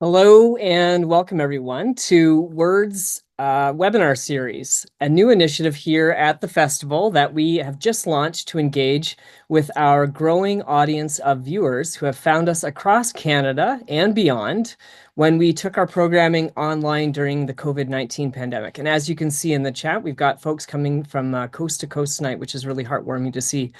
Hello and welcome everyone to Words webinar series, a new initiative here at the festival that we have just launched to engage with our growing audience of viewers who have found us across Canada and beyond when we took our programming online during the COVID-19 pandemic. And as you can see in the chat, we've got folks coming from coast to coast tonight, which is really heartwarming to see.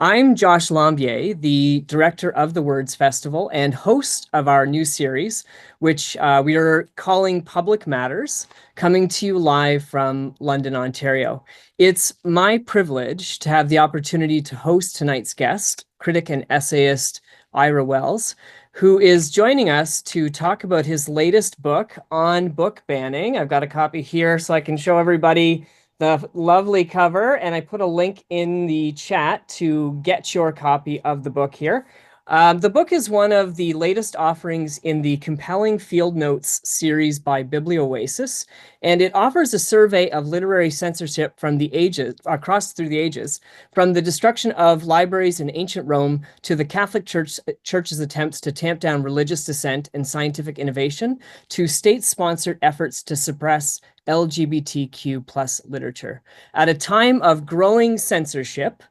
I'm Josh Lambier, the director of the Words Festival and host of our new series, which we are calling Public Matters, coming to you live from London, Ontario. It's my privilege to have the opportunity to host tonight's guest, critic and essayist Ira Wells, who is joining us to talk about his latest book on book banning. I've got a copy here so I can show everybody the lovely cover, and I put a link in the chat to get your copy of the book here. The book is one of the latest offerings in the Compelling Field Notes series by BiblioOasis, and it offers a survey of literary censorship from the ages, through the ages, from the destruction of libraries in ancient Rome to the Catholic Church's attempts to tamp down religious dissent and scientific innovation, to state-sponsored efforts to suppress LGBTQ plus literature. At a time of growing censorship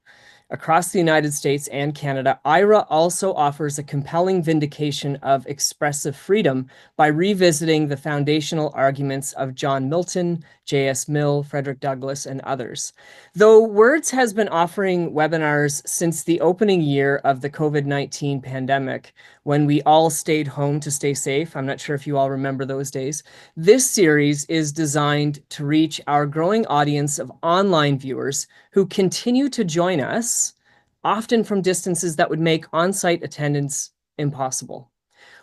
across the United States and Canada, Ira also offers a compelling vindication of expressive freedom by revisiting the foundational arguments of John Milton, J.S. Mill, Frederick Douglass, and others. Though Words has been offering webinars since the opening year of the COVID-19 pandemic, when we all stayed home to stay safe, I'm not sure if you all remember those days, this series is designed to reach our growing audience of online viewers who continue to join us, often from distances that would make on-site attendance impossible.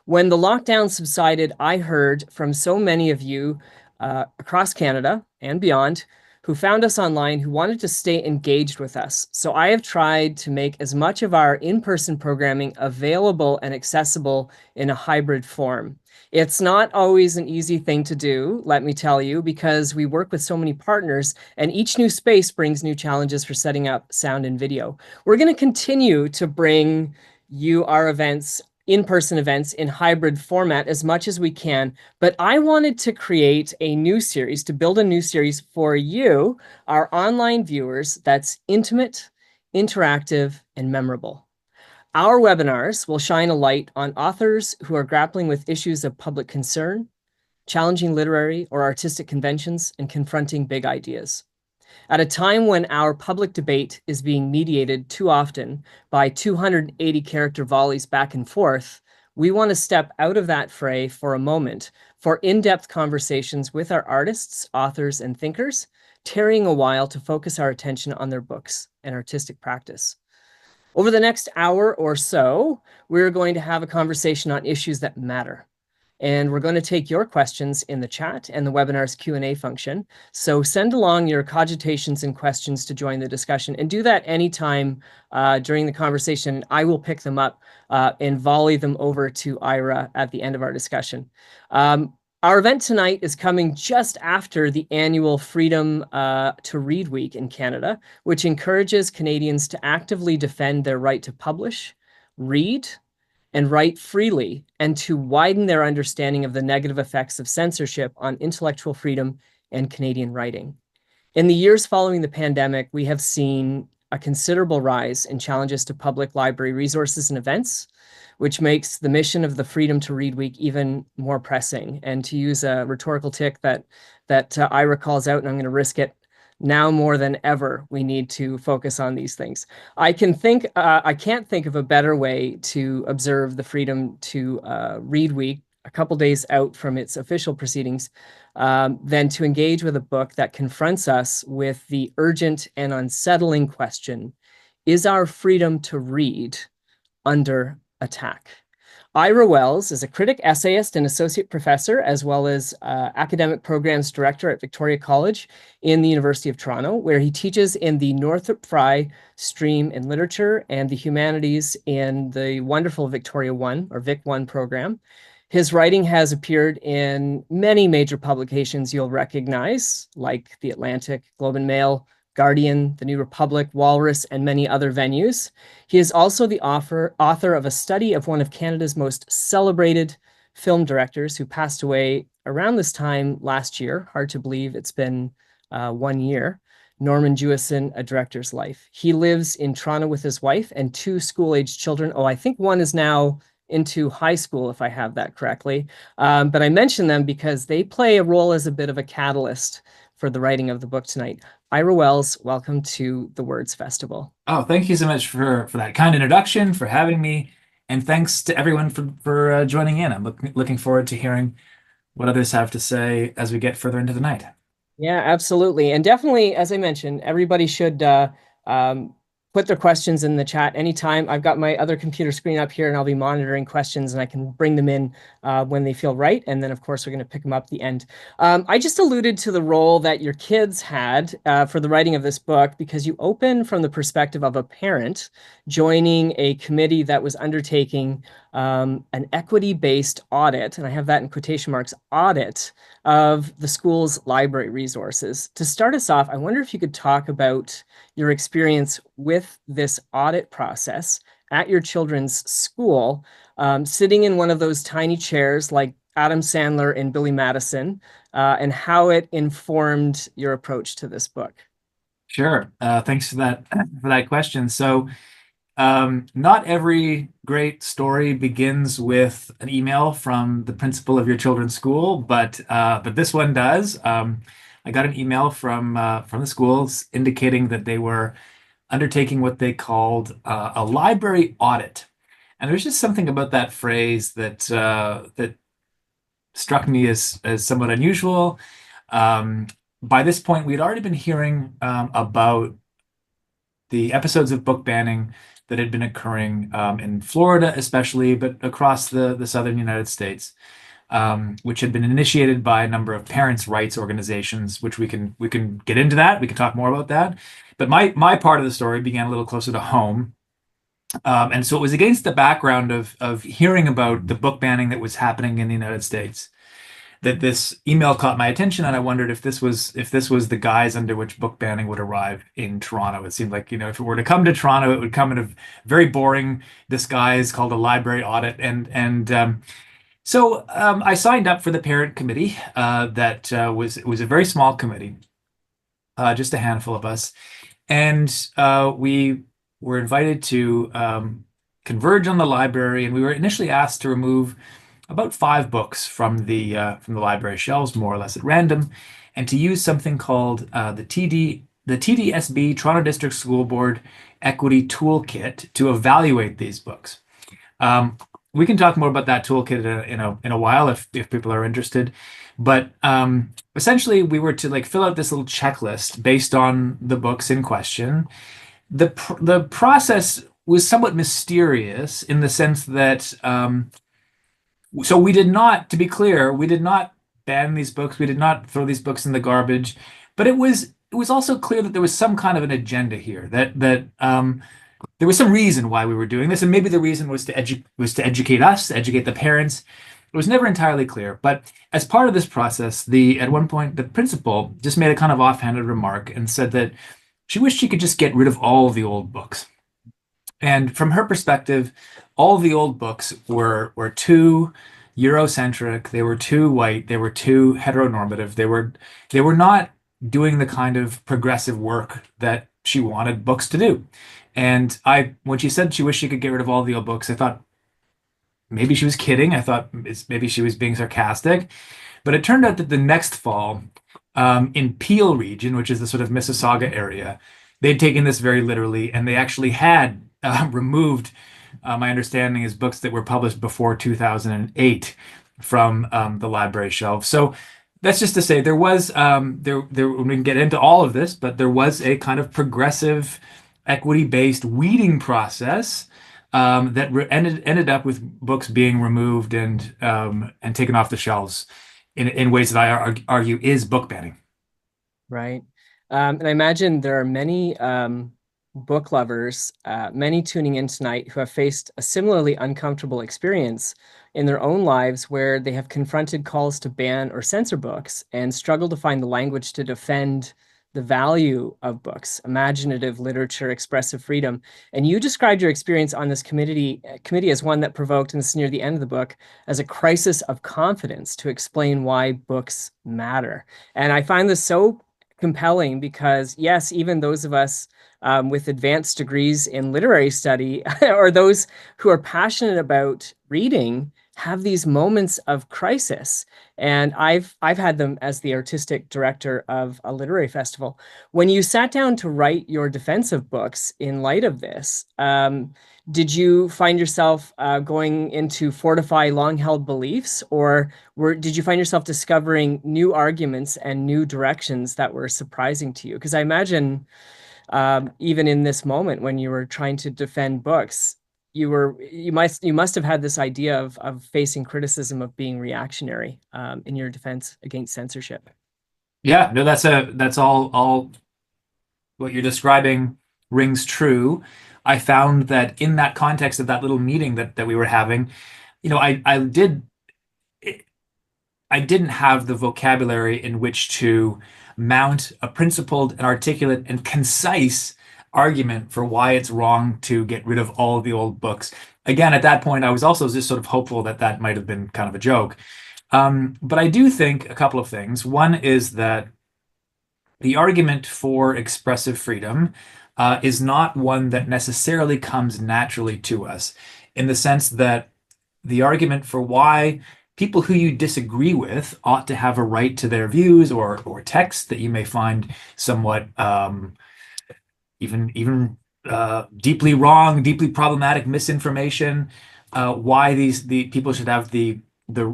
When the lockdown subsided, I heard from so many of you across Canada and beyond who found us online who wanted to stay engaged with us. So I have tried to make as much of our in-person programming available and accessible in a hybrid form. It's not always an easy thing to do, let me tell you, because we work with so many partners and each new space brings new challenges for setting up sound and video. We're going to continue to bring you our events, in-person events in hybrid format as much as we can, but I wanted to create a new series, to build a new series for you, our online viewers, that's intimate, interactive, and memorable. Our webinars will shine a light on authors who are grappling with issues of public concern, challenging literary or artistic conventions, and confronting big ideas. At a time when our public debate is being mediated too often by 280 character volleys back and forth, we want to step out of that fray for a moment for in-depth conversations with our artists, authors, and thinkers, tarrying a while to focus our attention on their books and artistic practice. Over the next hour or so, we're going to have a conversation on issues that matter. And we're going to take your questions in the chat and the webinar's Q&A function. So send along your cogitations and questions to join the discussion, and do that anytime during the conversation. I will pick them up and volley them over to Ira at the end of our discussion. Our event tonight is coming just after the annual Freedom to Read Week in Canada, which encourages Canadians to actively defend their right to publish, read, and write freely, and to widen their understanding of the negative effects of censorship on intellectual freedom and Canadian writing. In the years following the pandemic, we have seen a considerable rise in challenges to public library resources and events, which makes the mission of the Freedom to Read Week even more pressing. And to use a rhetorical tick that Ira calls out, and I'm going to risk it, now more than ever, we need to focus on these things. I can't think of a better way to observe the Freedom to Read Week a couple days out from its official proceedings than to engage with a book that confronts us with the urgent and unsettling question: is our freedom to read under attack? Ira Wells is a critic, essayist, and associate professor, as well as academic programs director at Victoria College in the University of Toronto, where he teaches in the Northrop Frye stream in literature and the humanities in the wonderful Victoria One, or Vic One program. His writing has appeared in many major publications you'll recognize, like The Atlantic, Globe and Mail, Guardian, The New Republic, Walrus, and many other venues. He is also the author of a study of one of Canada's most celebrated film directors who passed away around this time last year. Hard to believe it's been 1 year. Norman Jewison, A Director's Life. He lives in Toronto with his wife and two school-aged children. Oh, I think one is now into high school, if I have that correctly. But I mention them because they play a role as a bit of a catalyst for the writing of the book tonight. Ira Wells, welcome to the Words Festival. Oh, thank you so much for that kind introduction, for having me, and thanks to everyone for joining in. I'm looking forward to hearing what others have to say as we get further into the night. Yeah, absolutely. And definitely, as I mentioned, everybody should um, put their questions in the chat anytime. I've got my other computer screen up here and I'll be monitoring questions and I can bring them in when they feel right. And then, of course, we're going to pick them up at the end. I just alluded to the role that your kids had for the writing of this book because you open from the perspective of a parent joining a committee that was undertaking an equity-based audit, and I have that in quotation marks, audit of the school's library resources. To start us off, I wonder if you could talk about your experience with this audit process at your children's school, sitting in one of those tiny chairs like Adam Sandler and Billy Madison, and how it informed your approach to this book. Sure. Thanks for that question. So, not every great story begins with an email from the principal of your children's school, but this one does. I got an email from the schools indicating that they were undertaking what they called a library audit, and there's just something about that phrase that struck me as somewhat unusual. Um, by this point, we'd already been hearing about the episodes of book banning that had been occurring in Florida, especially, but across the southern United States, which had been initiated by a number of parents' rights organizations, which we can get into that. We can talk more about that. But my part of the story began a little closer to home. And so it was against the background of hearing about the book banning that was happening in the United States that this email caught my attention, and I wondered if this was the guise under which book banning would arrive in Toronto. It seemed like, if it were to come to Toronto, it would come in a very boring disguise called a library audit. And I signed up for the parent committee. That was a very small committee, just a handful of us, and we were invited to converge on the library, and we were initially asked to remove about 5 books from the library shelves, more or less at random, and to use something called the TDSB Toronto District School Board Equity Toolkit to evaluate these books. We can talk more about that toolkit in a while if people are interested. But essentially, we were to fill out this little checklist based on the books in question. The process was somewhat mysterious in the sense that. So we did not, to be clear, we did not ban these books. We did not throw these books in the garbage. But it was also clear that there was some kind of an agenda here, that there was some reason why we were doing this, and maybe the reason was to educate us, to educate the parents. It was never entirely clear. But as part of this process, at one point the principal just made a kind of offhanded remark and said that she wished she could just get rid of all of the old books. And from her perspective, all the old books were too Eurocentric, they were too white, they were too heteronormative, they were not doing the kind of progressive work that she wanted books to do. And when she said she wished she could get rid of all the old books, I thought maybe she was kidding. I thought maybe she was being sarcastic. But it turned out that the next fall, in Peel region, which is the sort of Mississauga area, they'd taken this very literally, and they actually had removed, my understanding is, books that were published before 2008 from the library shelf. So that's just to say there was there we can get into all of this, but there was a kind of progressive, equity-based weeding process that ended up with books being removed and taken off the shelves in ways that I argue is book banning. Right. And I imagine there are many book lovers, many tuning in tonight who have faced a similarly uncomfortable experience in their own lives where they have confronted calls to ban or censor books and struggle to find the language to defend the value of books, imaginative literature, expressive freedom. And you described your experience on this committee as one that provoked, and this is near the end of the book, as a crisis of confidence to explain why books matter. And I find this so compelling because, yes, even those of us with advanced degrees in literary study or those who are passionate about reading have these moments of crisis. And I've had them as the artistic director of a literary festival. When you sat down to write your defense of books in light of this, did you find yourself going into fortify long-held beliefs, or did you find yourself discovering new arguments and new directions that were surprising to you? Because I imagine even in this moment when you were trying to defend books, you must have had this idea of facing criticism of being reactionary in your defense against censorship. Yeah, no, that's all what you're describing rings true. I found that in that context of that little meeting that we were having, you know, I didn't have the vocabulary in which to mount a principled and articulate and concise argument for why it's wrong to get rid of all of the old books. Again, at that point, I was also just sort of hopeful that that might have been kind of a joke. But I do think a couple of things. One is that the argument for expressive freedom is not one that necessarily comes naturally to us, in the sense that the argument for why people who you disagree with ought to have a right to their views or texts that you may find somewhat even deeply wrong, deeply problematic misinformation, why the people should have the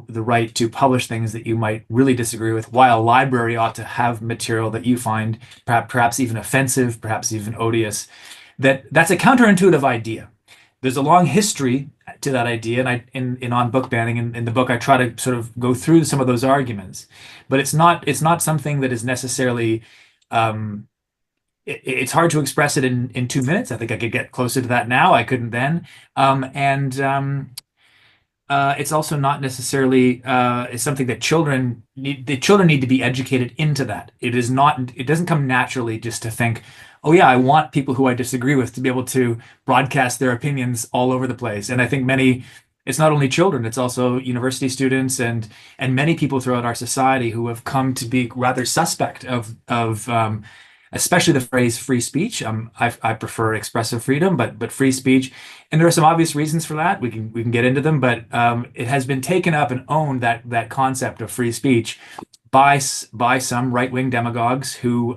right to publish things that you might really disagree with, why a library ought to have material that you find perhaps even offensive, perhaps even odious. That's a counterintuitive idea. There's a long history to that idea, and in on book banning in the book I try to sort of go through some of those arguments, but it's not something that is necessarily it's hard to express it in 2 minutes. I think I could get closer to that now. I couldn't then. And It's also not necessarily it's something that children need. The children need to be educated into that. It is not. It doesn't come naturally just to think, oh yeah, I want people who I disagree with to be able to broadcast their opinions all over the place. And I think many. It's not only children, it's also university students and many people throughout our society who have come to be rather suspect of especially the phrase free speech. I prefer expressive freedom, but free speech, and there are some obvious reasons for that. We can get into them, but it has been taken up and owned, that concept of free speech by some right-wing demagogues who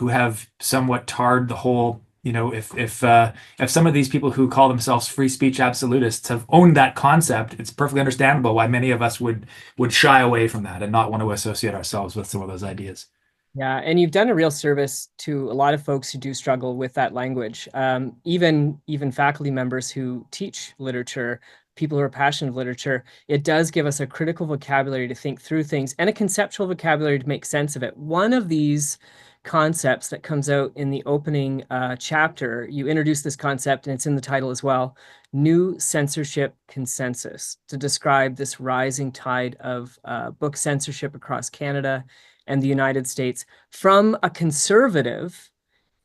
have somewhat tarred the whole. You know, if some of these people who call themselves free speech absolutists have owned that concept, it's perfectly understandable why many of us would shy away from that and not want to associate ourselves with some of those ideas. Yeah, and you've done a real service to a lot of folks who do struggle with that language. Even faculty members who teach literature, people who are passionate of literature, it does give us a critical vocabulary to think through things and a conceptual vocabulary to make sense of it. One of these concepts that comes out in the opening chapter, you introduce this concept, and it's in the title as well, new censorship consensus, to describe this rising tide of book censorship across Canada and the United States from a conservative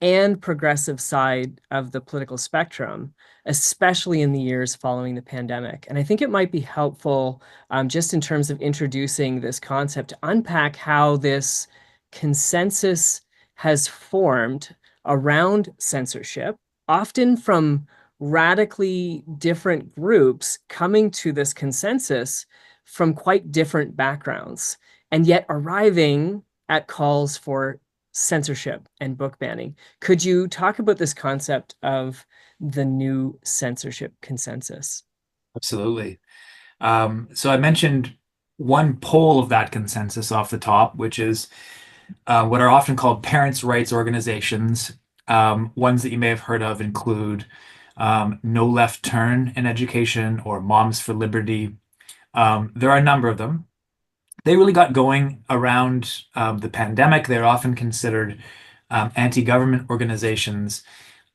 and progressive side of the political spectrum, especially in the years following the pandemic. And I think it might be helpful, just in terms of introducing this concept, to unpack how this consensus has formed around censorship, often from radically different groups coming to this consensus from quite different backgrounds, and yet arriving at calls for censorship and book banning. Could you talk about this concept of the new censorship consensus? Absolutely. So I mentioned one pole of that consensus off the top, which is what are often called parents' rights organizations. Ones that you may have heard of include No Left Turn in Education or Moms for Liberty. There are a number of them. They really got going around the pandemic. They're often considered anti-government organizations.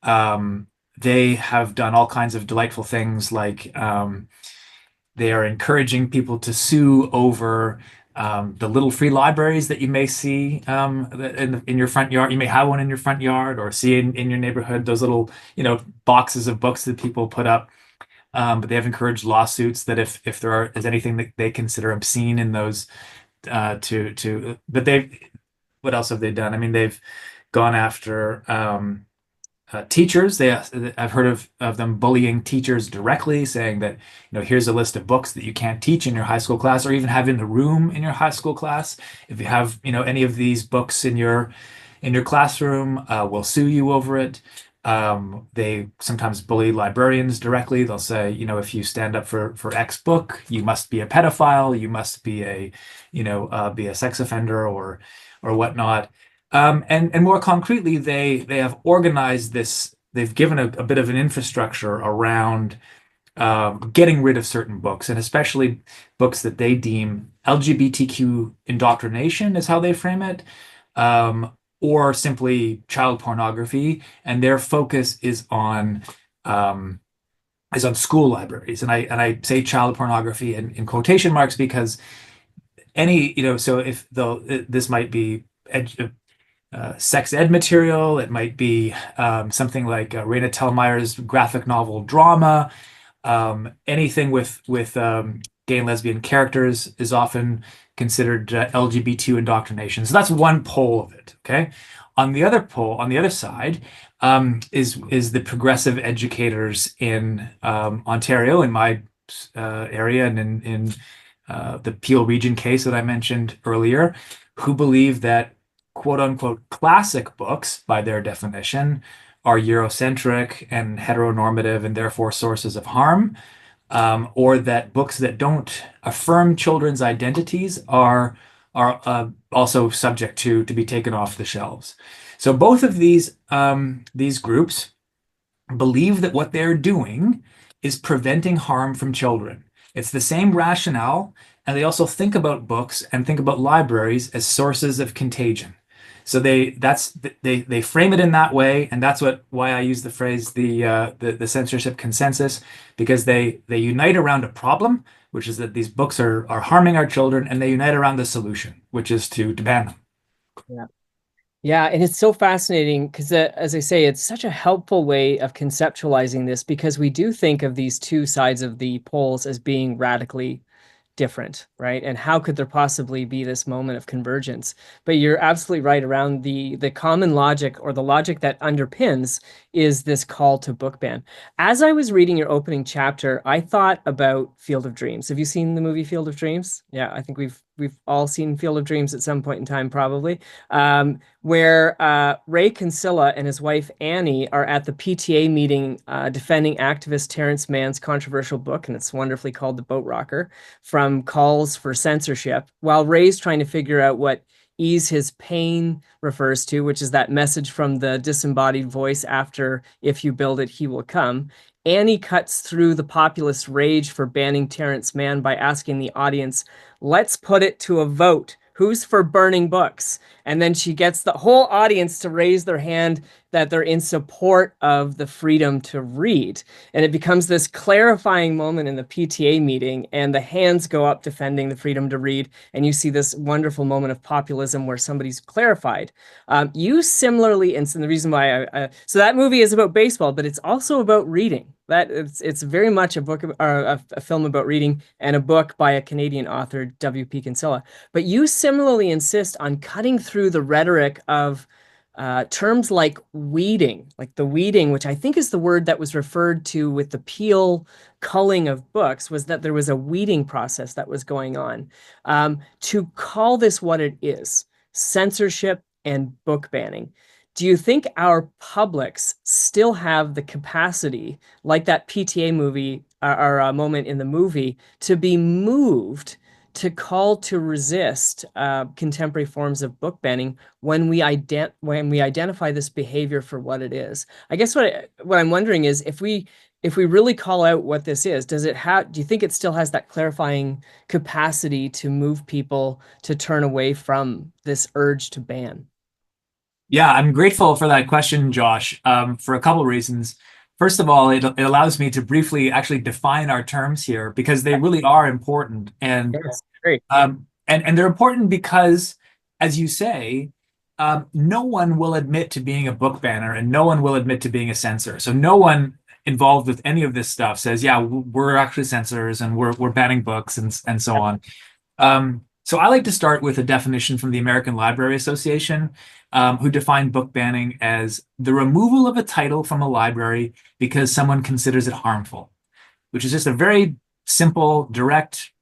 They have done all kinds of delightful things, like they are encouraging people to sue over the little free libraries that you may see in your front yard. You may have one in your front yard or see in your neighborhood, those little, boxes of books that people put up. But they have encouraged lawsuits that if is anything that they consider obscene in those, but what else have they done? I mean, they've gone after teachers. I've heard of them bullying teachers directly, saying that, here's a list of books that you can't teach in your high school class or even have in the room in your high school class. If you have, any of these books in your classroom, we'll sue you over it. They sometimes bully librarians directly. They'll say, if you stand up for X book, you must be a pedophile, you must be be a sex offender or whatnot. And more concretely, they have organized this. They've given a bit of an infrastructure around getting rid of certain books, and especially books that they deem LGBTQ indoctrination is how they frame it, or simply child pornography, and their focus is on school libraries. And I say child pornography in quotation marks because so if though this might be sex ed material. It might be something like Raina Telmeier's graphic novel drama. Anything with gay and lesbian characters is often considered LGBT indoctrination. So that's one pole of it. Okay. On the other side, is the progressive educators in Ontario, in my area, and in the Peel Region case that I mentioned earlier, who believe that quote unquote classic books, by their definition, are Eurocentric and heteronormative and therefore sources of harm, or that books that don't affirm children's identities are also subject to be taken off the shelves. So both of these groups believe that what they're doing is preventing harm from children. It's the same rationale, and they also think about books and think about libraries as sources of contagion. So they frame it in that way, and that's why I use the phrase the censorship consensus, because they unite around a problem, which is that these books are harming our children, and they unite around the solution, which is to ban them. Yeah. Yeah, and it's so fascinating because, as I say, it's such a helpful way of conceptualizing this because we do think of these two sides of the poles as being radically different, right? And how could there possibly be this moment of convergence? But you're absolutely right around the common logic, or the logic that underpins, is this call to book ban. As I was reading your opening chapter, I thought about Field of Dreams. Have you seen the movie Field of Dreams? Yeah, I think we've all seen Field of Dreams at some point in time, probably. Where Ray Kinsella and his wife Annie are at the PTA meeting defending activist Terrence Mann's controversial book, and it's wonderfully called The Boat Rocker, from calls for censorship, while Ray's trying to figure out what ease his pain refers to, which is that message from the disembodied voice after "If you build it, he will come." Annie cuts through the populist rage for banning Terrence Mann by asking the audience, "Let's put it to a vote. Who's for burning books?" And then she gets the whole audience to raise their hand that they're in support of the freedom to read. And it becomes this clarifying moment in the PTA meeting, and the hands go up defending the freedom to read. And you see this wonderful moment of populism where somebody's clarified. You similarly, and the reason why so that movie is about baseball, but it's also about reading. That it's very much a book or a film about reading, and a book by a Canadian author, W.P. Kinsella. But you similarly insist on cutting through the rhetoric of terms like weeding, like the weeding, which I think is the word that was referred to with the Peel culling of books, was that there was a weeding process that was going on, to call this what it is: censorship and book banning. Do you think our publics still have the capacity, like that PTA movie or moment in the movie, to be moved to call to resist contemporary forms of book banning when we identify this behavior for what it is? I guess what I'm wondering is, if we really call out what this is, do you think it still has that clarifying capacity to move people to turn away from this urge to ban? Yeah, I'm grateful for that question, Josh, for a couple of reasons. First of all, it allows me to briefly actually define our terms here because they really are important. And Yes, great. and they're important because, as you say, no one will admit to being a book banner, and no one will admit to being a censor. So no one involved with any of this stuff says, "Yeah, we're actually censors, and we're banning books, and so on." So I like to start with a definition from the American Library Association, who defined book banning as the removal of a title from a library because someone considers it harmful, which is just a very simple, direct,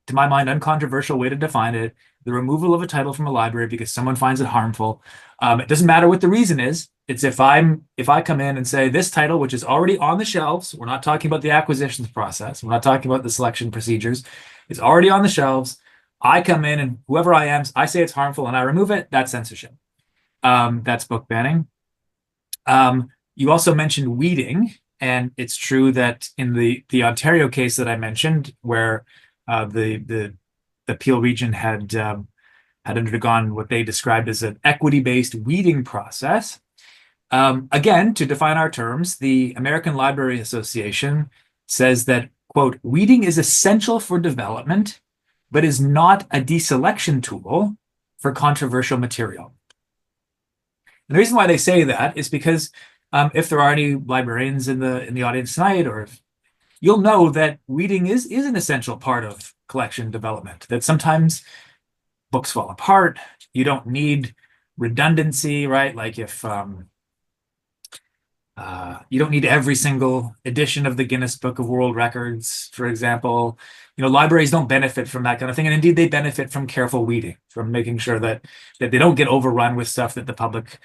to my mind, uncontroversial way to define it. The removal of a title from a library because someone finds it harmful. It doesn't matter what the reason is. It's if I come in and say this title, which is already on the shelves, we're not talking about the acquisitions process, we're not talking about the selection procedures, it's already on the shelves. I come in and whoever I am, I say it's harmful and I remove it. That's censorship. That's book banning. You also mentioned weeding, and it's true that in the Ontario case that I mentioned, where the Peel region had undergone what they described as an equity-based weeding process. Again, to define our terms, the American Library Association says that, quote, weeding is essential for development, but is not a deselection tool for controversial material. And the reason why they say that is because if there are any librarians in the audience tonight, or if, you'll know that weeding is an essential part of collection development, that sometimes books fall apart. You don't need redundancy, right? Like if you don't need every single edition of the Guinness Book of World Records, for example. Libraries don't benefit from that kind of thing, and indeed they benefit from careful weeding, from making sure that they don't get overrun with stuff that the public,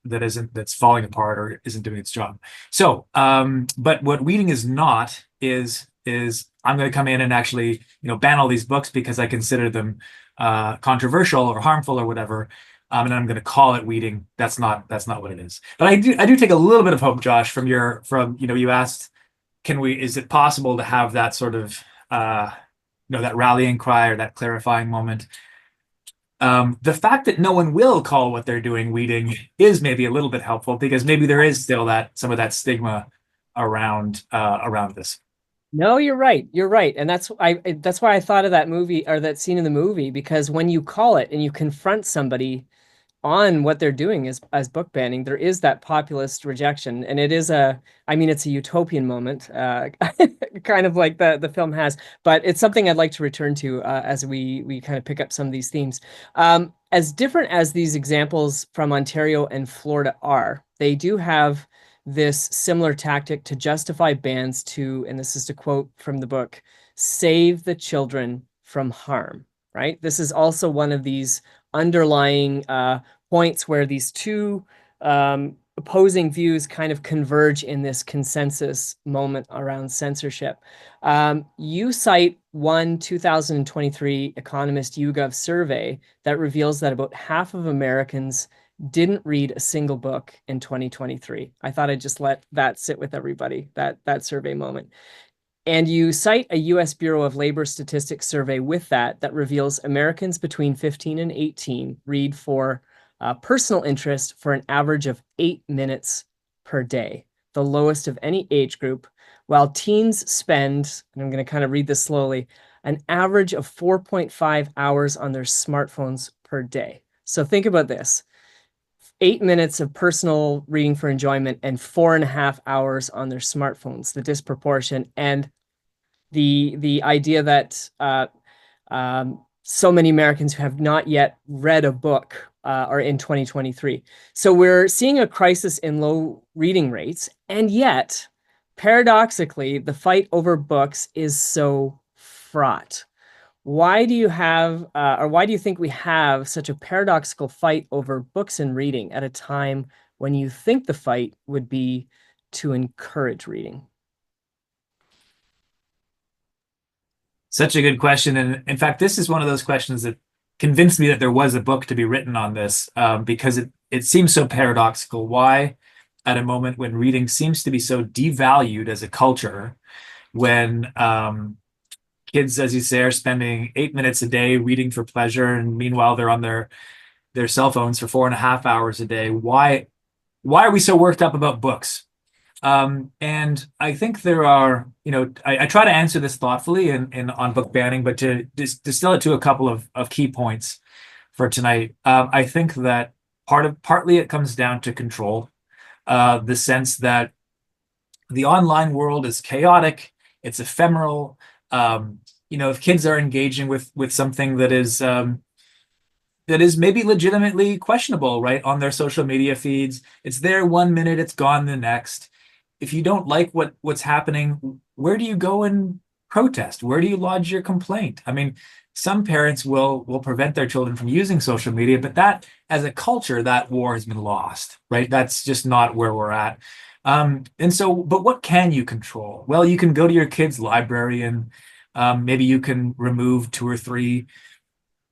that's falling apart or isn't doing its job. So, but what weeding is not is I'm going to come in and actually ban all these books because I consider them controversial or harmful or whatever. And I'm going to call it weeding. That's not what it is. But I do take a little bit of hope, Josh, from you asked, is it possible to have that sort of that rallying cry or that clarifying moment? The fact that no one will call what they're doing weeding is maybe a little bit helpful, because maybe there is still some of that stigma around this. No, you're right. You're right. And that's why I thought of that movie, or that scene in the movie, because when you call it and you confront somebody on what they're doing as book banning, there is that populist rejection, and it's a utopian moment, kind of like the film has, but it's something I'd like to return to as we kind of pick up some of these themes. As different as these examples from Ontario and Florida are, they do have this similar tactic to justify bans to, and this is to quote from the book, save the children from harm, right? This is also one of these underlying points where these two opposing views kind of converge in this consensus moment around censorship. You cite one 2023 Economist YouGov survey that reveals that about half of Americans didn't read a single book in 2023. I thought I'd just let that sit with everybody, that survey moment. And you cite a US Bureau of Labor Statistics survey with that reveals Americans between 15 and 18 read for personal interest for an average of 8 minutes per day, the lowest of any age group, while teens spend, and I'm going to kind of read this slowly, an average of 4.5 hours on their smartphones per day. So think about this. 8 minutes of personal reading for enjoyment and 4.5 hours on their smartphones, the disproportion, and the idea that so many Americans who have not yet read a book are in 2023. So we're seeing a crisis in low reading rates, and yet, paradoxically, the fight over books is so fraught. Why do you think we have such a paradoxical fight over books and reading at a time when you think the fight would be to encourage reading? Such a good question. And in fact, this is one of those questions that convinced me that there was a book to be written on this, because it seems so paradoxical. Why, at a moment when reading seems to be so devalued as a culture, when kids, as you say, are spending 8 minutes a day reading for pleasure, and meanwhile they're on their cell phones for 4.5 hours a day. Why are we so worked up about books? And I think there are, I try to answer this thoughtfully in on book banning, but to distill it to a couple of key points for tonight. I think that partly it comes down to control, the sense that the online world is chaotic, it's ephemeral. If kids are engaging with something that is maybe legitimately questionable, right, on their social media feeds, it's there 1 minute, it's gone the next. If you don't like what's happening, where do you go and protest? Where do you lodge your complaint? I mean, some parents will prevent their children from using social media, but that as a culture, that war has been lost, right? That's just not where we're at. And so, but what can you control? Well, you can go to your kid's library and maybe you can remove two or three,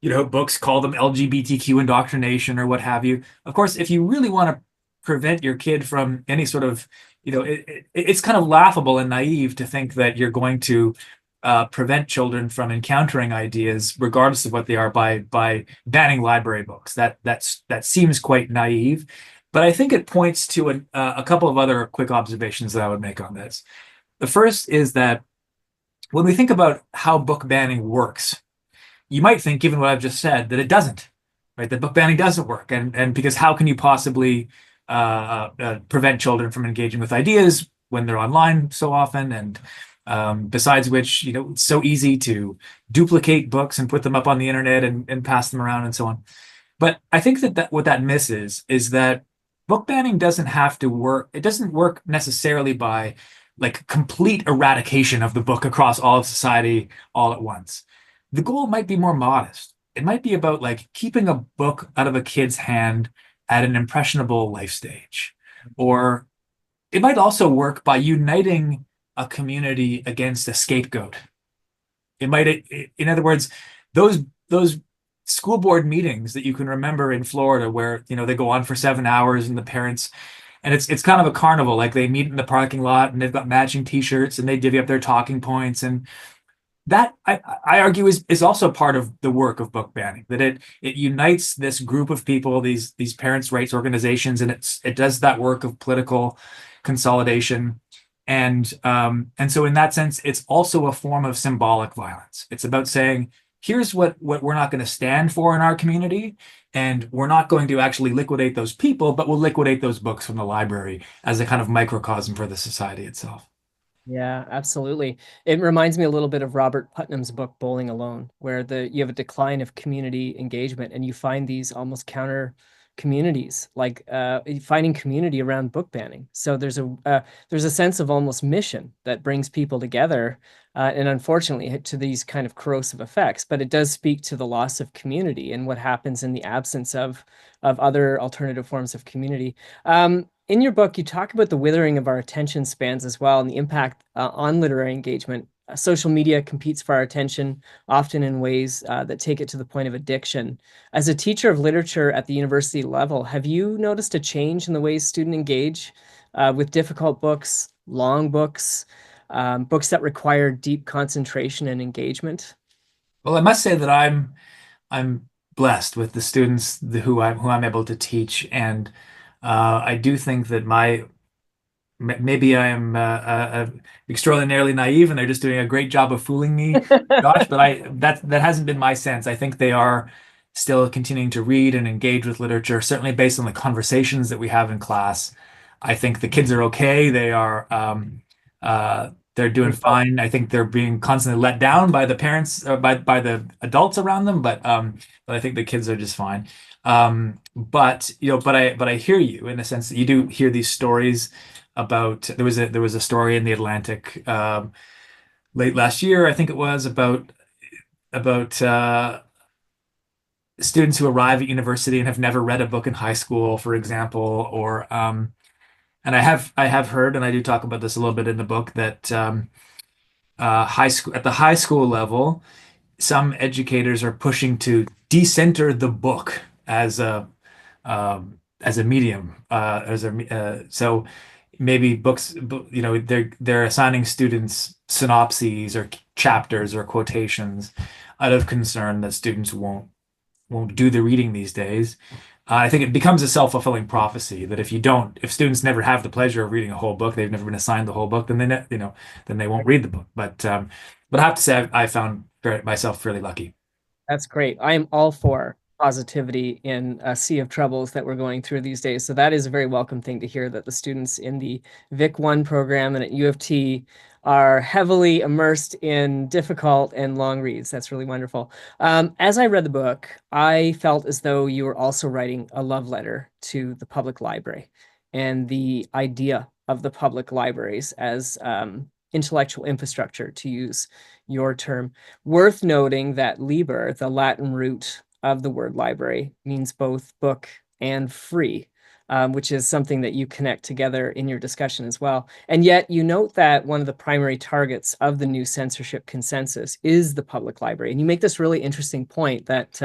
books, call them LGBTQ indoctrination or what have you. Of course, if you really want to prevent your kid from any sort of, it's kind of laughable and naive to think that you're going to prevent children from encountering ideas, regardless of what they are, by banning library books. That seems quite naive, but I think it points to a couple of other quick observations that I would make on this. The first is that when we think about how book banning works, you might think, given what I've just said, that it doesn't, right? That book banning doesn't work, and because how can you possibly prevent children from engaging with ideas when they're online so often? And besides which, it's so easy to duplicate books and put them up on the internet and pass them around and so on. But I think that what that misses is that book banning doesn't have to work. It doesn't work necessarily by like complete eradication of the book across all of society all at once. The goal might be more modest. It might be about like keeping a book out of a kid's hand at an impressionable life stage. Or it might also work by uniting a community against a scapegoat. It might, in other words, those school board meetings that you can remember in Florida where, they go on for 7 hours and the parents, and it's kind of a carnival, like they meet in the parking lot and they've got matching t-shirts and they divvy up their talking points. And that I argue is also part of the work of book banning, that it unites this group of people, these parents' rights organizations, and it does that work of political consolidation. And so in that sense, it's also a form of symbolic violence. It's about saying, here's what we're not going to stand for in our community, and we're not going to actually liquidate those people, but we'll liquidate those books from the library as a kind of microcosm for the society itself. Yeah, absolutely. It reminds me a little bit of Robert Putnam's book Bowling Alone, where you have a decline of community engagement and you find these almost counter communities, like finding community around book banning. So there's a sense of almost mission that brings people together, and unfortunately to these kind of corrosive effects. But it does speak to the loss of community and what happens in the absence of other alternative forms of community. In your book, you talk about the withering of our attention spans as well and the impact on literary engagement. Social media competes for our attention, often in ways that take it to the point of addiction. As a teacher of literature at the university level, have you noticed a change in the ways students engage with difficult books, long books, books that require deep concentration and engagement? Well, I must say that I'm blessed with the students who I'm able to teach, and I do think that maybe I am extraordinarily naive, and they're just doing a great job of fooling me, Josh. But that hasn't been my sense. I think they are still continuing to read and engage with literature, certainly based on the conversations that we have in class. I think the kids are okay. They're doing fine. I think they're being constantly let down by the parents or by the adults around them, but I think the kids are just fine. But I hear you in the sense that you do hear these stories about there was a story in the Atlantic late last year, I think it was, about students who arrive at university and have never read a book in high school, for example, or and I have heard, and I do talk about this a little bit in the book, that high school at the high school level, some educators are pushing to decenter the book as a medium, so maybe books, they're assigning students synopses or chapters or quotations out of concern that students won't do the reading these days. I think it becomes a self-fulfilling prophecy that if students never have the pleasure of reading a whole book, they've never been assigned the whole book, then then they won't read the book. But I have to say, I found myself fairly lucky. That's great. I am all for positivity in a sea of troubles that we're going through these days. So that is a very welcome thing to hear that the students in the Vic One program and at U of T are heavily immersed in difficult and long reads. That's really wonderful. As I read the book, I felt as though you were also writing a love letter to the public library and the idea of the public libraries as intellectual infrastructure, to use your term. Worth noting that liber, the Latin root of the word library, means both book and free, which is something that you connect together in your discussion as well. And yet you note that one of the primary targets of the new censorship consensus is the public library. And you make this really interesting point that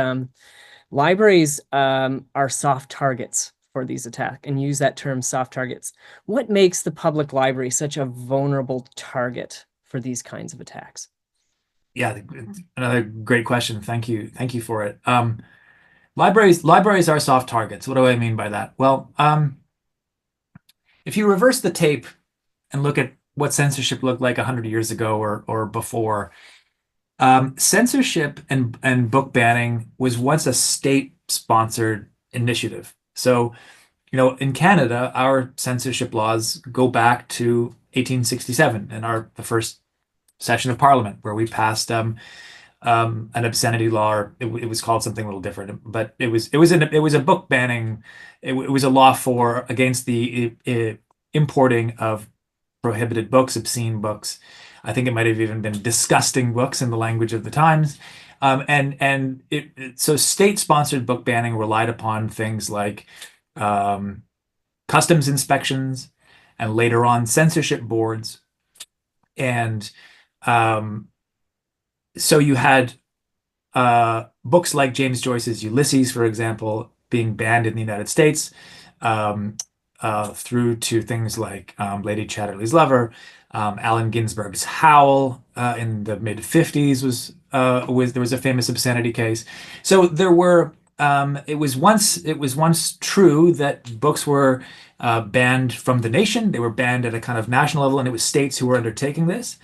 libraries are soft targets for these attacks, and use that term, soft targets. What makes the public library such a vulnerable target for these kinds of attacks? Yeah, another great question. Thank you for it. Libraries are soft targets. What do I mean by that? Well, if you reverse the tape and look at what censorship looked like 100 years ago or before, censorship and book banning was once a state-sponsored initiative. So, in Canada, our censorship laws go back to 1867 and the first session of Parliament, where we passed an obscenity law, or it was called something a little different, but it was a book banning. It was a law against the importing of prohibited books, obscene books. I think it might have even been disgusting books in the language of the times. So state-sponsored book banning relied upon things like um, customs inspections and later on censorship boards. And um, so you had books like James Joyce's Ulysses, for example, being banned in the United States, um, through to things like Lady Chatterley's Lover, Allen Ginsberg's Howl in the mid 50s was there was a famous obscenity case. So there were it was once true that books were banned from the nation. They were banned at a kind of national level, and it was states who were undertaking this.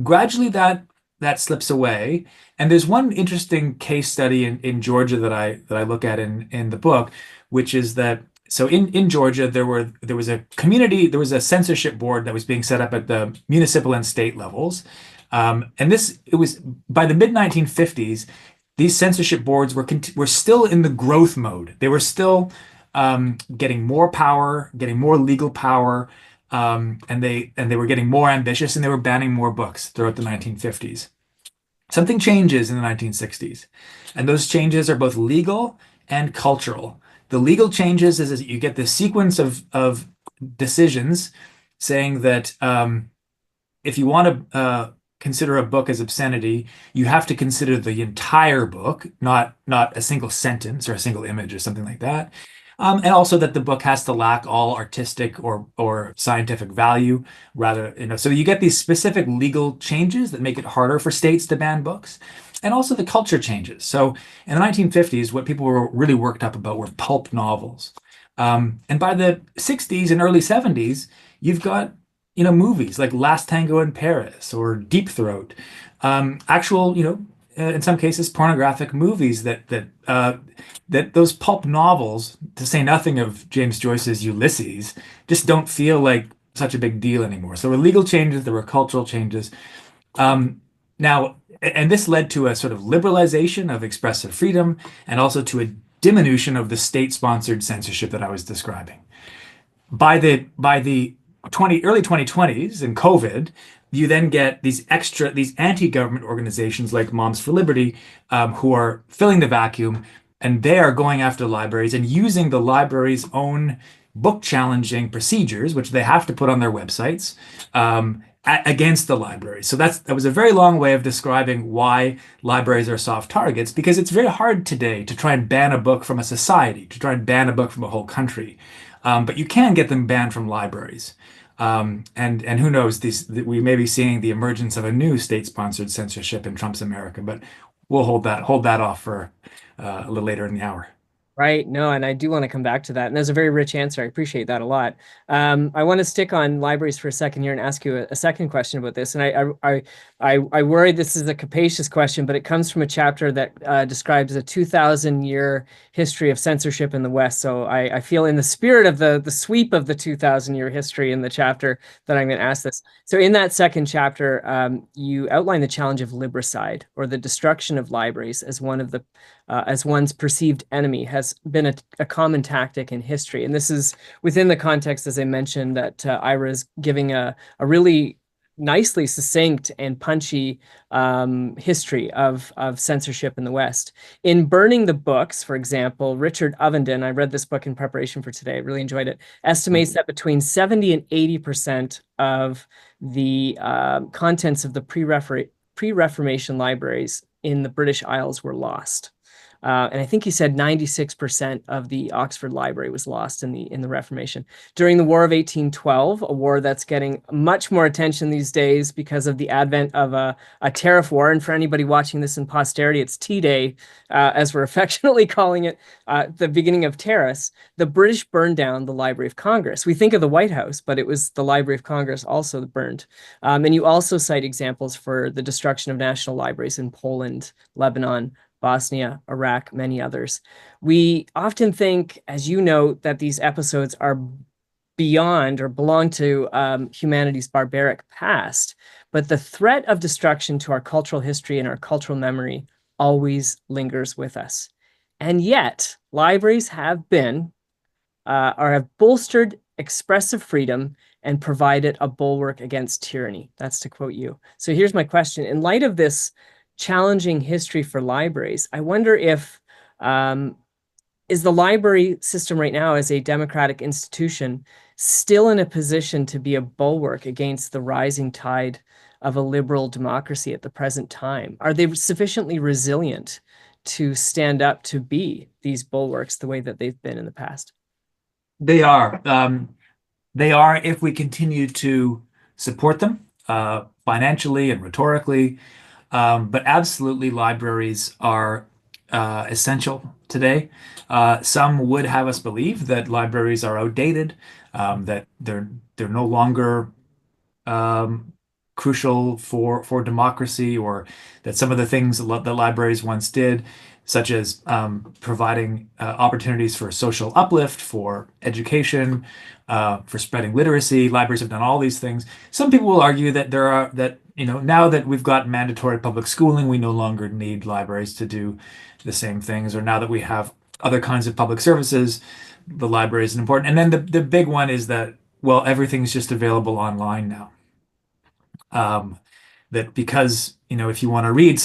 Gradually, that slips away, and there's one interesting case study in Georgia that I look at in the book, which is that so in Georgia there was a censorship board that was being set up at the municipal and state levels, and it was by the mid 1950s. These censorship boards were still in the growth mode. They were still getting more power, getting more legal power. And they were getting more ambitious, and they were banning more books throughout the 1950s. Something changes in the 1960s, and those changes are both legal and cultural. The legal changes is that you get this sequence of decisions saying that if you want to consider a book as obscenity, you have to consider the entire book, not a single sentence or a single image or something like that. And also that the book has to lack all artistic or scientific value, rather, so you get these specific legal changes that make it harder for states to ban books, and also the culture changes. So in the 1950s, what people were really worked up about were pulp novels. And by the 60s and early 70s, you've got, movies like Last Tango in Paris or Deep Throat, actual, in some cases, pornographic movies that those pulp novels, to say nothing of James Joyce's Ulysses, just don't feel like such a big deal anymore. So there were legal changes, there were cultural changes. Now, and this led to a sort of liberalization of expressive freedom and also to a diminution of the state-sponsored censorship that I was describing. By the early 2020s and COVID, you then get these anti-government organizations like Moms for Liberty, who are filling the vacuum, and they are going after libraries and using the library's own book challenging procedures, which they have to put on their websites, against the library. So that was a very long way of describing why libraries are soft targets, because it's very hard today to try and ban a book from a society, to try and ban a book from a whole country. But you can get them banned from libraries. And who knows, we may be seeing the emergence of a new state-sponsored censorship in Trump's America, but we'll hold that off for a little later in the hour. Right. No, and I do want to come back to that. And that's a very rich answer. I appreciate that a lot. I want to stick on libraries for a second here and ask you a second question about this. And I worry this is a capacious question, but it comes from a chapter that describes a 2,000-year history of censorship in the West. So I feel in the spirit of the sweep of the 2,000-year history in the chapter that I'm going to ask this. So in that second chapter, you outline the challenge of libricide, or the destruction of libraries, as one of the as one's perceived enemy has been a common tactic in history. And this is within the context, as I mentioned, that Ira is giving a really nicely succinct and punchy history of censorship in the West. In Burning the Books, for example, Richard Ovenden, I read this book in preparation for today, I really enjoyed it, estimates that between 70 and 80% of the contents of the pre-Reformation libraries in the British Isles were lost. And I think he said 96% of the Oxford Library was lost in the Reformation. During the War of 1812, a war that's getting much more attention these days because of the advent of a tariff war. And for anybody watching this in posterity, it's T-Day, as we're affectionately calling it, the beginning of tariffs. The British burned down the Library of Congress. We think of the White House, but it was the Library of Congress also that burned. And you also cite examples for the destruction of national libraries in Poland, Lebanon, Bosnia, Iraq, many others. We often think, as you note, that these episodes are beyond or belong to humanity's barbaric past, but the threat of destruction to our cultural history and our cultural memory always lingers with us. And yet, libraries have been or have bolstered expressive freedom and provided a bulwark against tyranny. That's to quote you. So here's my question. In light of this challenging history for libraries, I wonder if is the library system right now as a democratic institution still in a position to be a bulwark against the rising tide of a liberal democracy at the present time? Are they sufficiently resilient to stand up to be these bulwarks the way that they've been in the past? They are. They are if we continue to support them financially and rhetorically. But absolutely, libraries are essential today. Some would have us believe that libraries are outdated, that they're no longer um, crucial for democracy, or that some of the things that libraries once did, such as providing opportunities for social uplift, for education, for spreading literacy. Libraries have done all these things. Some people will argue that now that we've got mandatory public schooling, we no longer need libraries to do the same things, or now that we have other kinds of public services, the library isn't important. And then the big one is that, well, everything's just available online now. Um, that because, if you want to read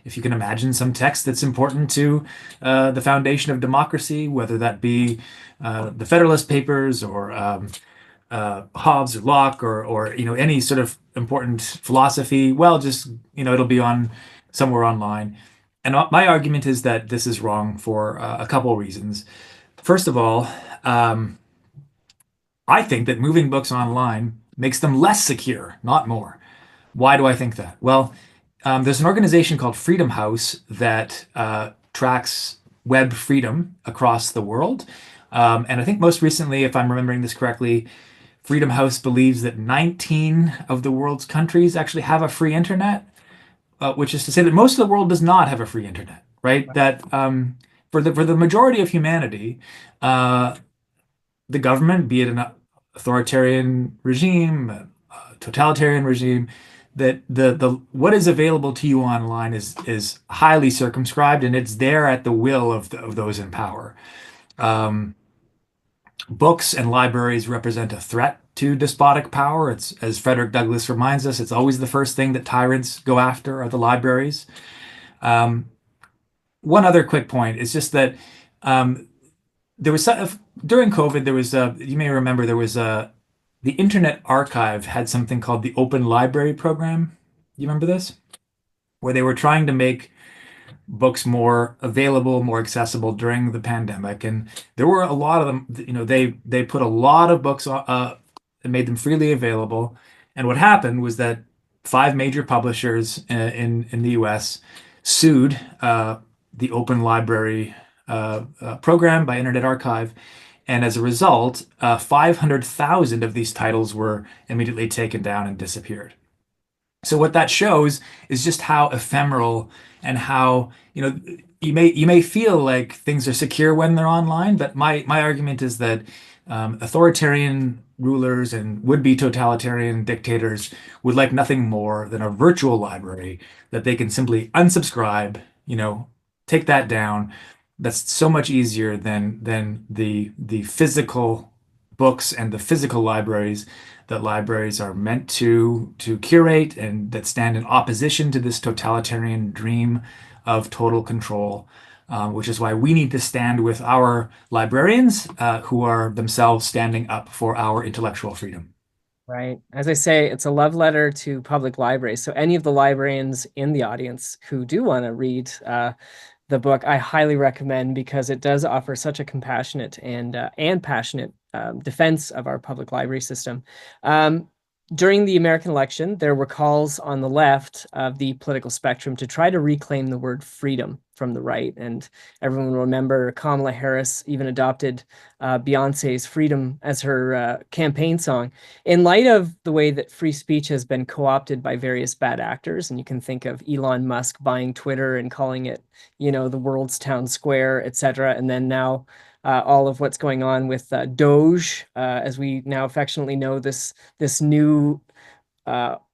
if you can imagine some text that's important to the foundation of democracy, whether that be the Federalist Papers, or Hobbes or Locke, or any sort of important philosophy, well, just it'll be on somewhere online. And my argument is that this is wrong for a couple of reasons. First of all, um, I think that moving books online makes them less secure, not more. Why do I think that? Well, there's an organization called Freedom House that tracks web freedom across the world. And I think most recently, if I'm remembering this correctly, Freedom House believes that 19 of the world's countries actually have a free internet, which is to say that most of the world does not have a free internet, right? That for the majority of humanity, uh, the government, be it an authoritarian regime, totalitarian regime, that the what is available to you online is highly circumscribed, and it's there at the will of those in power. Um, Books and libraries represent a threat to despotic power. It's, as Frederick Douglass reminds us, it's always the first thing that tyrants go after are the libraries. Um, One other quick point is just that um, there was during COVID, there was you may remember there was the Internet Archive had something called the Open Library Program. You remember this? Where they were trying to make books more available, more accessible during the pandemic, and there were a lot of them. They put a lot of books and made them freely available. And what happened was that five major publishers in the U.S. sued the Open Library program by Internet Archive. And as a result, 500,000 of these titles were immediately taken down and disappeared. So what that shows is just how ephemeral and how, you may feel like things are secure when they're online, but my argument is that authoritarian rulers and would-be totalitarian dictators would like nothing more than a virtual library that they can simply unsubscribe, take that down. That's so much easier than the physical books and the physical libraries that libraries are meant to curate and that stand in opposition to this totalitarian dream of total control, which is why we need to stand with our librarians who are themselves standing up for our intellectual freedom. Right. As I say, it's a love letter to public libraries. So any of the librarians in the audience who do want to read the book, I highly recommend, because it does offer such a compassionate and passionate defense of our public library system. During the American election, there were calls on the left of the political spectrum to try to reclaim the word freedom from the right. And everyone will remember Kamala Harris even adopted Beyonce's Freedom as her campaign song. In light of the way that free speech has been co-opted by various bad actors, and you can think of Elon Musk buying Twitter and calling it, the world's town square, etc. And then now all of what's going on with Doge, as we now affectionately know, this new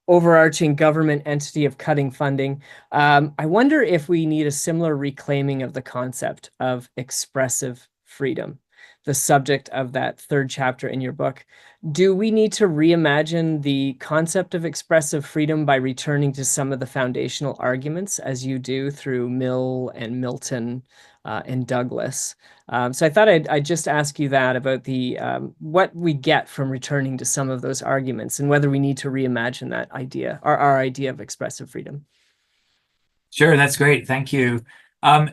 overarching government entity of cutting funding. I wonder if we need a similar reclaiming of the concept of expressive freedom, the subject of that third chapter in your book. Do we need to reimagine the concept of expressive freedom by returning to some of the foundational arguments, as you do through Mill and Milton and Douglas? So I thought I'd just ask you that about the what we get from returning to some of those arguments and whether we need to reimagine that idea, our idea of expressive freedom. Sure, that's great. Thank you. And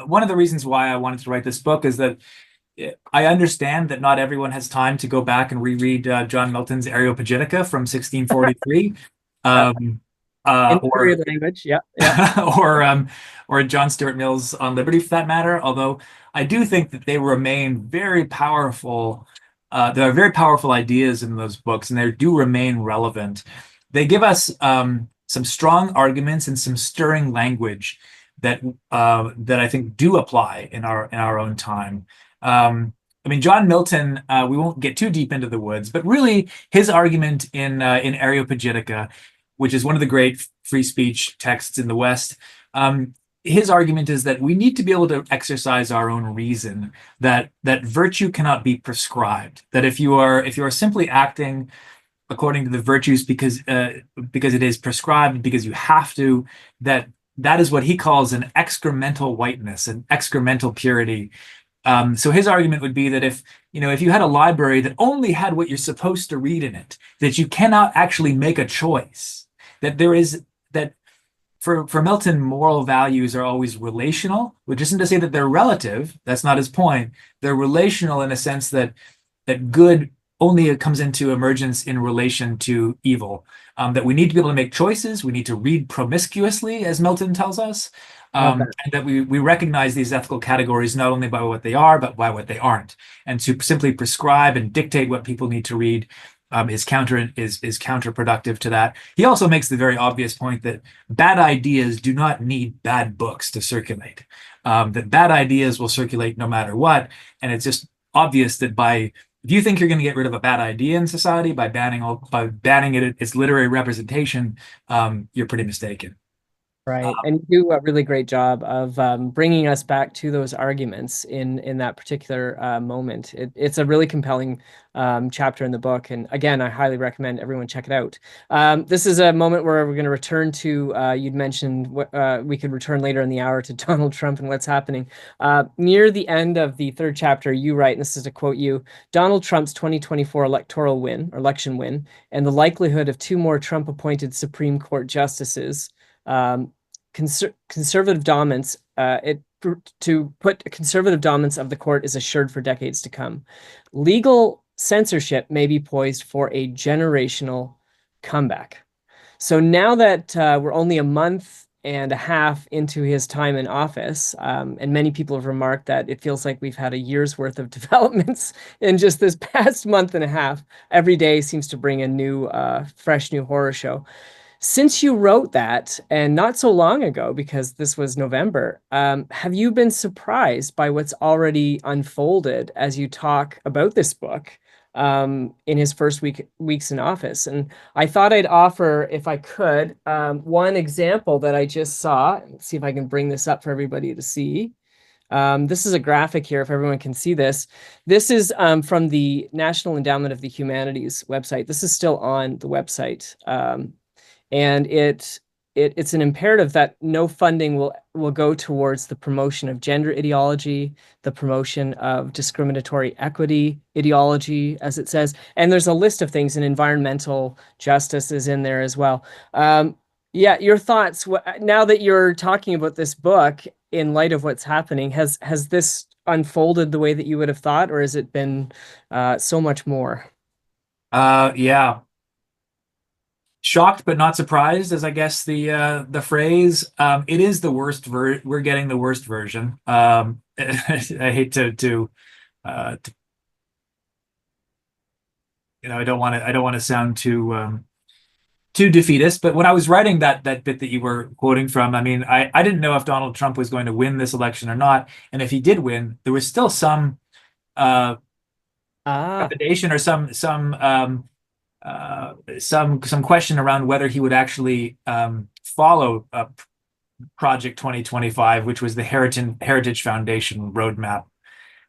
one of the reasons why I wanted to write this book is that I understand that not everyone has time to go back and reread John Milton's Areopagitica from 1643. Yeah. Um, In or period language. Yeah. Yeah. or John Stuart Mill's On Liberty, for that matter. Although I do think that they remain very powerful. There are very powerful ideas in those books, and they do remain relevant. They give us some strong arguments and some stirring language that I think do apply in our own time. I mean, John Milton, we won't get too deep into the woods, but really his argument in Areopagitica, which is one of the great free speech texts in the West, his argument is that we need to be able to exercise our own reason, that virtue cannot be prescribed, that if you are simply acting according to the virtues because it is prescribed, because you have to, that is what he calls an excremental whiteness, an excremental purity. So his argument would be that if you had a library that only had what you're supposed to read in it, that you cannot actually make a choice, that for Milton, moral values are always relational, which isn't to say that they're relative. That's not his point. They're relational in a sense that good only comes into emergence in relation to evil. That we need to be able to make choices. We need to read promiscuously, as Milton tells us. Love that. And that we recognize these ethical categories not only by what they are, but by what they aren't. And to simply prescribe and dictate what people need to read is counterproductive to that. He also makes the very obvious point that bad ideas do not need bad books to circulate. That bad ideas will circulate no matter what. And it's just obvious that if you think you're going to get rid of a bad idea in society by banning its literary representation, you're pretty mistaken. Right. And you do a really great job of bringing us back to those arguments in that particular moment. It's a really compelling chapter in the book. And again, I highly recommend everyone check it out. This is a moment where we're going to return to, you'd mentioned we could return later in the hour to Donald Trump and what's happening. Near the end of the third chapter, you write, and this is to quote you, Donald Trump's 2024 election win, and the likelihood of two more Trump-appointed Supreme Court justices conservative dominance, to put conservative dominance of the court is assured for decades to come. Legal censorship may be poised for a generational comeback. So now that we're only a month and a half into his time in office. And many people have remarked that it feels like we've had a year's worth of developments in just this past month and a half. Every day seems to bring a new, fresh new horror show. Since you wrote that, and not so long ago, because this was November, have you been surprised by what's already unfolded as you talk about this book in his first weeks in office? And I thought I'd offer, if I could, one example that I just saw. Let's see if I can bring this up for everybody to see. This is a graphic here, if everyone can see this. This is from the National Endowment of the Humanities website. This is still on the website. And it's an imperative that no funding will go towards the promotion of gender ideology, the promotion of discriminatory equity ideology, as it says. And there's a list of things, and environmental justice is in there as well. Yeah, your thoughts now that you're talking about this book in light of what's happening, has this unfolded the way that you would have thought, or has it been so much more? Yeah. Shocked but not surprised, as I guess the phrase. It is the worst we're getting the worst version. I hate to I don't want to sound too defeatist, but when I was writing that bit that you were quoting from, I mean, I didn't know if Donald Trump was going to win this election or not, and if he did win, there was still some Ah, trepidation or some question around whether he would actually follow Project 2025, which was the Heritage Foundation roadmap,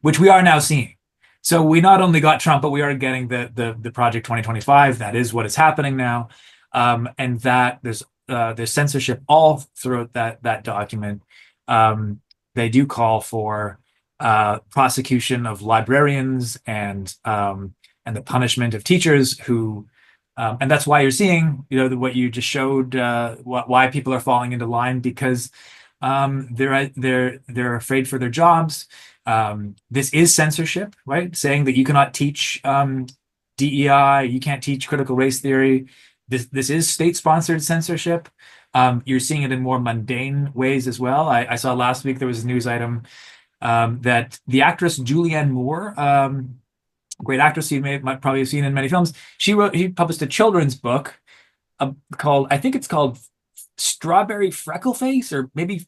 which we are now seeing. So we not only got Trump, but we are getting the Project 2025. That is what is happening now, and that there's censorship all throughout that document. They do call for prosecution of librarians and the punishment of teachers who. And that's why you're seeing, what you just showed, why people are falling into line, because they're afraid for their jobs. This is censorship, right? Saying that you cannot teach DEI, you can't teach critical race theory. This is state-sponsored censorship. You're seeing it in more mundane ways as well. I saw last week there was a news item that the actress Julianne Moore, great actress you might probably have seen in many films, she published a children's book called, I think it's called Strawberry Freckleface, or maybe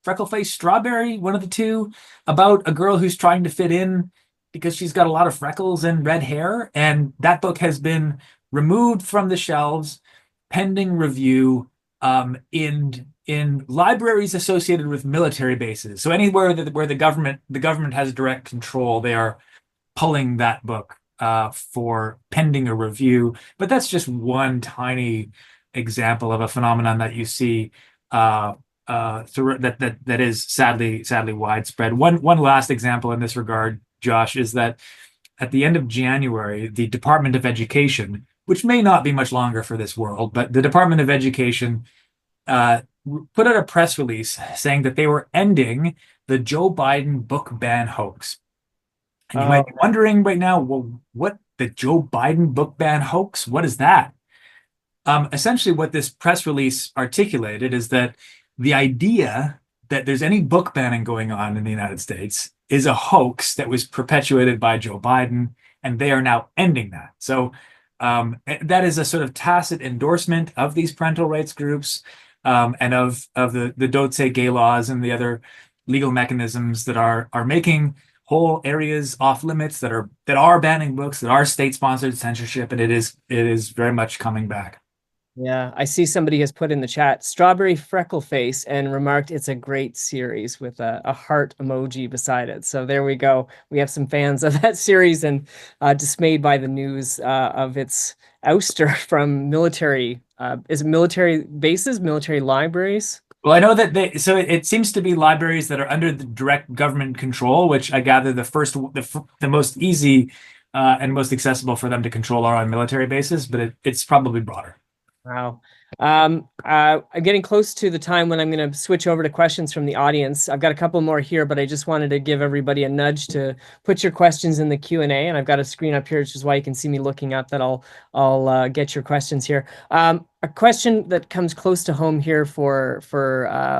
Freckleface Strawberry, one of the two, about a girl who's trying to fit in because she's got a lot of freckles and red hair. And that book has been removed from the shelves pending review in libraries associated with military bases. So anywhere where the government has direct control, they are pulling that book for pending a review. But that's just one tiny example of a phenomenon that you see that is sadly widespread. One last example in this regard, Josh, is that at the end of January, the Department of Education, which may not be much longer for this world, but the Department of Education put out a press release saying that they were ending the Joe Biden book ban hoax. And you might be wondering right now, well, what the Joe Biden book ban hoax? What is that? Essentially, what this press release articulated is that the idea that there's any book banning going on in the United States is a hoax that was perpetuated by Joe Biden, and they are now ending that. So that is a sort of tacit endorsement of these parental rights groups and of the Don't Say Gay laws and the other legal mechanisms that are making whole areas off limits, that are banning books, that are state-sponsored censorship, and it is very much coming back. yeah, I see somebody has put in the chat Strawberry Freckle Face and remarked it's a great series with a heart emoji beside it. So there we go. We have some fans of that series and dismayed by the news of its ouster from military, is it military bases, military libraries? Well, I know that it seems to be libraries that are under the direct government control, which I gather the most easy and most accessible for them to control are on military bases, but it's probably broader. Wow. I'm getting close to the time when I'm going to switch over to questions from the audience. I've got a couple more here, but I just wanted to give everybody a nudge to put your questions in the Q&A, and I've got a screen up here, which is why you can see me looking up that I'll get your questions here. Are a question that comes close to home here for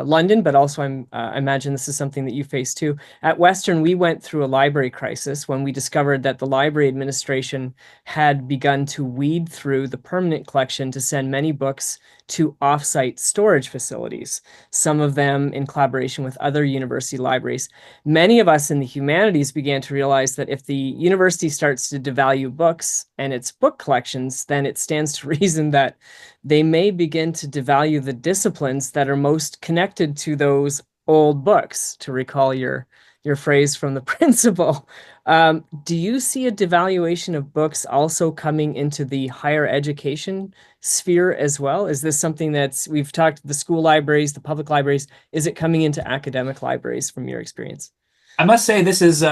London, but also I imagine this is something that you face too. At Western, we went through a library crisis when we discovered that the library administration had begun to weed through the permanent collection to send many books to offsite storage facilities, some of them in collaboration with other university libraries. Many of us in the humanities began to realize that if the university starts to devalue books and its book collections, then it stands to reason that they may begin to devalue the disciplines that are most connected to those old books, to recall your phrase from the principle. Do you see a devaluation of books also coming into the higher education sphere as well? Is this something we've talked the school libraries, the public libraries, is it coming into academic libraries from your experience? I must say this is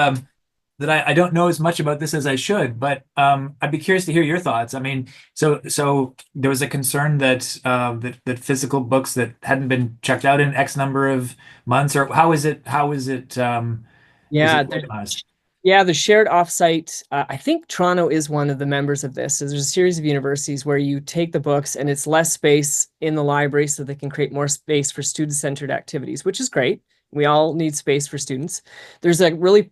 that I don't know as much about this as I should, but I'd be curious to hear your thoughts. I mean, so there was a concern that that physical books that hadn't been checked out in X number of months, or is it Yeah, organized? yeah, the shared offsite. I think Toronto is one of the members of this. So there's a series of universities where you take the books and it's less space in the library so they can create more space for student-centered activities, which is great. We all need space for students. There's a really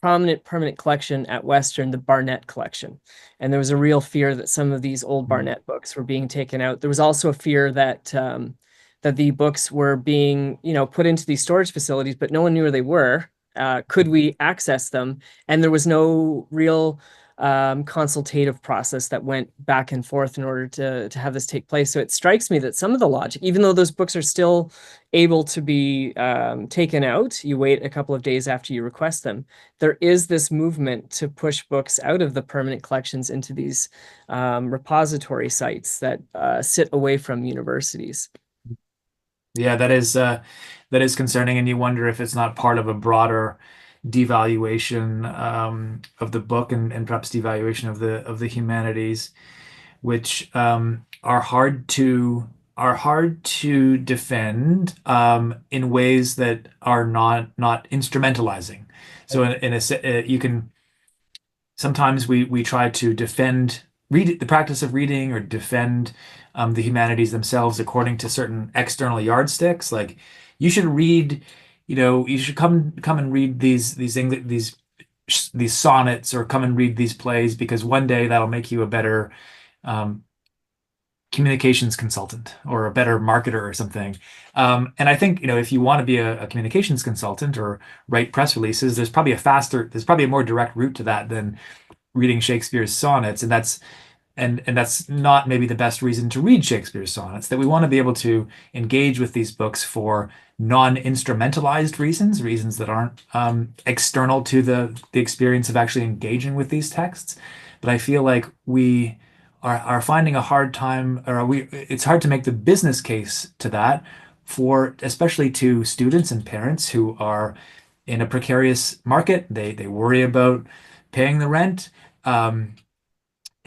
prominent permanent collection at Western, the Barnett collection. And there was a real fear that some of these old Barnett books were being taken out. There was also a fear that that the books were being, put into these storage facilities, but no one knew where they were. Could we access them? And there was no real consultative process that went back and forth in order to have this take place. So it strikes me that some of the logic, even though those books are still able to be taken out, you wait a couple of days after you request them. There is this movement to push books out of the permanent collections into these repository sites that sit away from universities. Yeah, that is concerning, and you wonder if it's not part of a broader devaluation of the book and perhaps devaluation of the humanities, which are hard to defend in ways that are not instrumentalizing. So you can sometimes we try to defend the practice of reading or defend the humanities themselves according to certain external yardsticks. Like you should read, you should come and read these sonnets or come and read these plays because one day that'll make you a better um, communications consultant or a better marketer or something. And I think, if you want to be a communications consultant or write press releases, there's probably a more direct route to that than reading Shakespeare's sonnets. And that's not maybe the best reason to read Shakespeare's sonnets, that we want to be able to engage with these books for non-instrumentalized reasons that aren't external to the experience of actually engaging with these texts. But I feel like we are finding a hard time, it's hard to make the business case to that for especially to students and parents who are in a precarious market. They worry about paying the rent.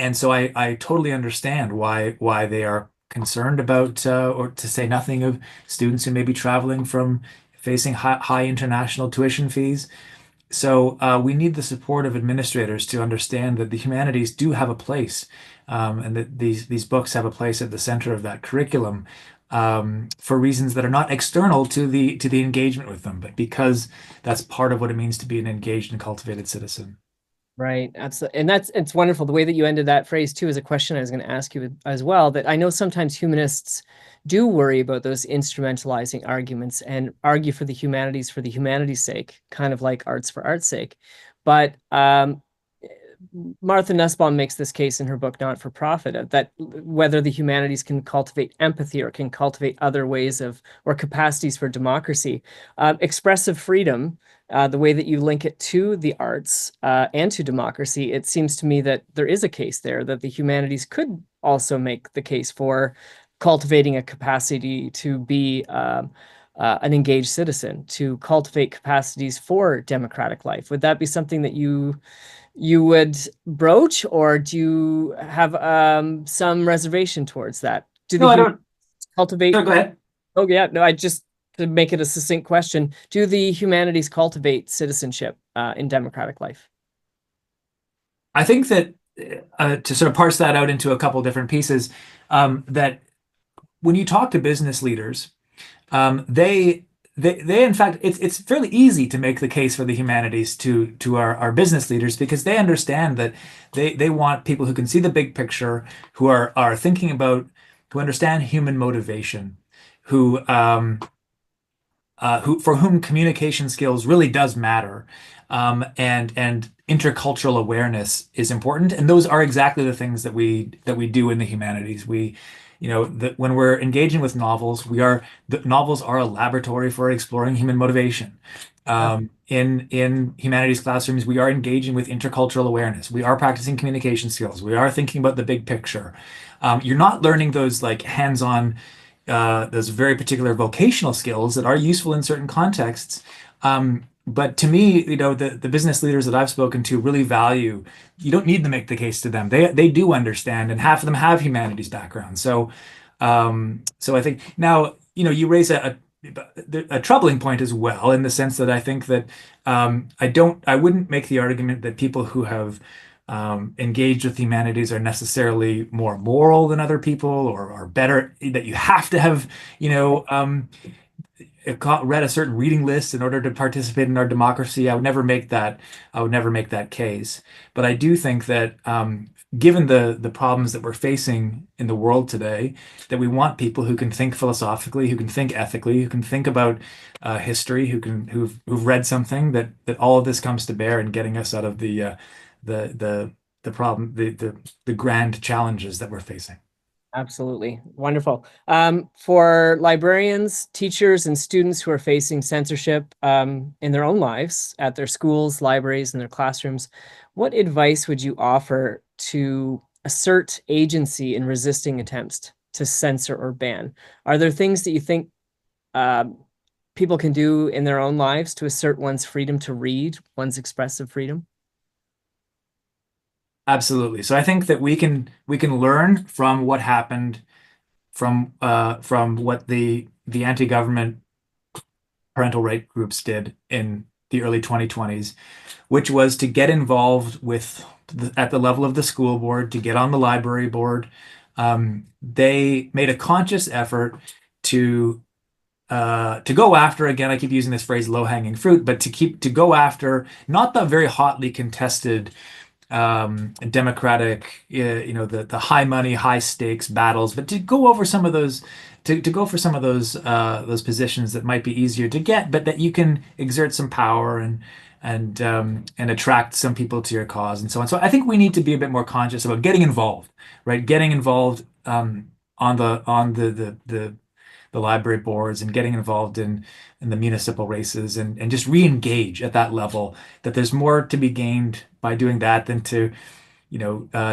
And so I totally understand why they are concerned about, or to say nothing of students who may be traveling from facing high international tuition fees. So we need the support of administrators to understand that the humanities do have a place, and that these books have a place at the center of that curriculum, for reasons that are not external to the engagement with them, but because that's part of what it means to be an engaged and cultivated citizen. Right. Absolutely. And it's wonderful. The way that you ended that phrase too is a question I was going to ask you as well, that I know sometimes humanists do worry about those instrumentalizing arguments and argue for the humanities' sake, kind of like arts for art's sake. But Martha Nussbaum makes this case in her book Not for Profit, that whether the humanities can cultivate empathy or can cultivate other ways of or capacities for democracy. Expressive freedom, the way that you link it to the arts and to democracy, it seems to me that there is a case there that the humanities could also make the case for cultivating a capacity to be an engaged citizen, to cultivate capacities for democratic life. Would that be something that you would broach, or do you have some reservation towards that? Do the No, I humans don't. cultivate? Sure, go ahead. Oh yeah, no, I just to make it a succinct question. Do the humanities cultivate citizenship in democratic life? I think that to sort of parse that out into a couple different pieces, that when you talk to business leaders, um, they they in fact it's fairly easy to make the case for the humanities to our business leaders because they understand that they want people who can see the big picture, who are thinking about, who understand human motivation, who for whom communication skills really does matter, and intercultural awareness is important, and those are exactly the things that we do in the humanities. When we're engaging with novels, the novels are a laboratory for exploring human motivation. Yeah. In humanities classrooms, we are engaging with intercultural awareness. We are practicing communication skills. We are thinking about the big picture. You're not learning those like hands-on those very particular vocational skills that are useful in certain contexts. But to me, the business leaders that I've spoken to really value, you don't need to make the case to them. They do understand, and half of them have humanities backgrounds. So I think now, you raise a troubling point as well, in the sense that I think that I wouldn't make the argument that people who have engaged with humanities are necessarily more moral than other people, or better, that you have to have, you know, um, read a certain reading list in order to participate in our democracy. I would never make that case. But I do think that given the problems that we're facing in the world today, that we want people who can think philosophically, who can think ethically, who can think about history, who've read something, that all of this comes to bear in getting us out of the the problem, the grand challenges that we're facing. Absolutely. Wonderful. For librarians, teachers, and students who are facing censorship in their own lives, at their schools, libraries, and their classrooms, what advice would you offer to assert agency in resisting attempts to censor or ban? Are there things that you think um, people can do in their own lives to assert one's freedom to read, one's expressive freedom? Absolutely. So I think that we can learn from what happened, from what the anti-government parental right groups did in the early 2020s, which was to get involved at the level of the school board, to get on the library board. They made a conscious effort to to go after, again, I keep using this phrase, low-hanging fruit, but to go after not the very hotly contested democratic, the high money, high stakes battles, but to go over some of those, to go for some of those positions that might be easier to get, but that you can exert some power and attract some people to your cause and so on. So I think we need to be a bit more conscious about getting involved, right? Getting involved on the library boards, and getting involved in the municipal races, and just re-engage at that level, that there's more to be gained by doing that than to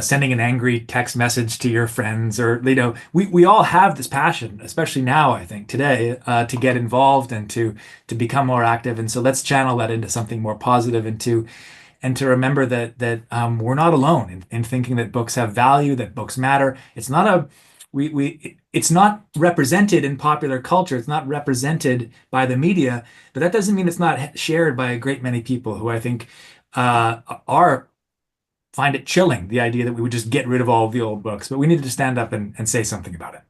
sending an angry text message to your friends, or we all have this passion, especially now, I think today, to get involved and to become more active. And so let's channel that into something more positive, and to remember that we're not alone in thinking that books have value, that books matter. It's not represented in popular culture. It's not represented by the media, but that doesn't mean it's not shared by a great many people who I think are find it chilling, the idea that we would just get rid of all of the old books. But we needed to stand up and say something about it.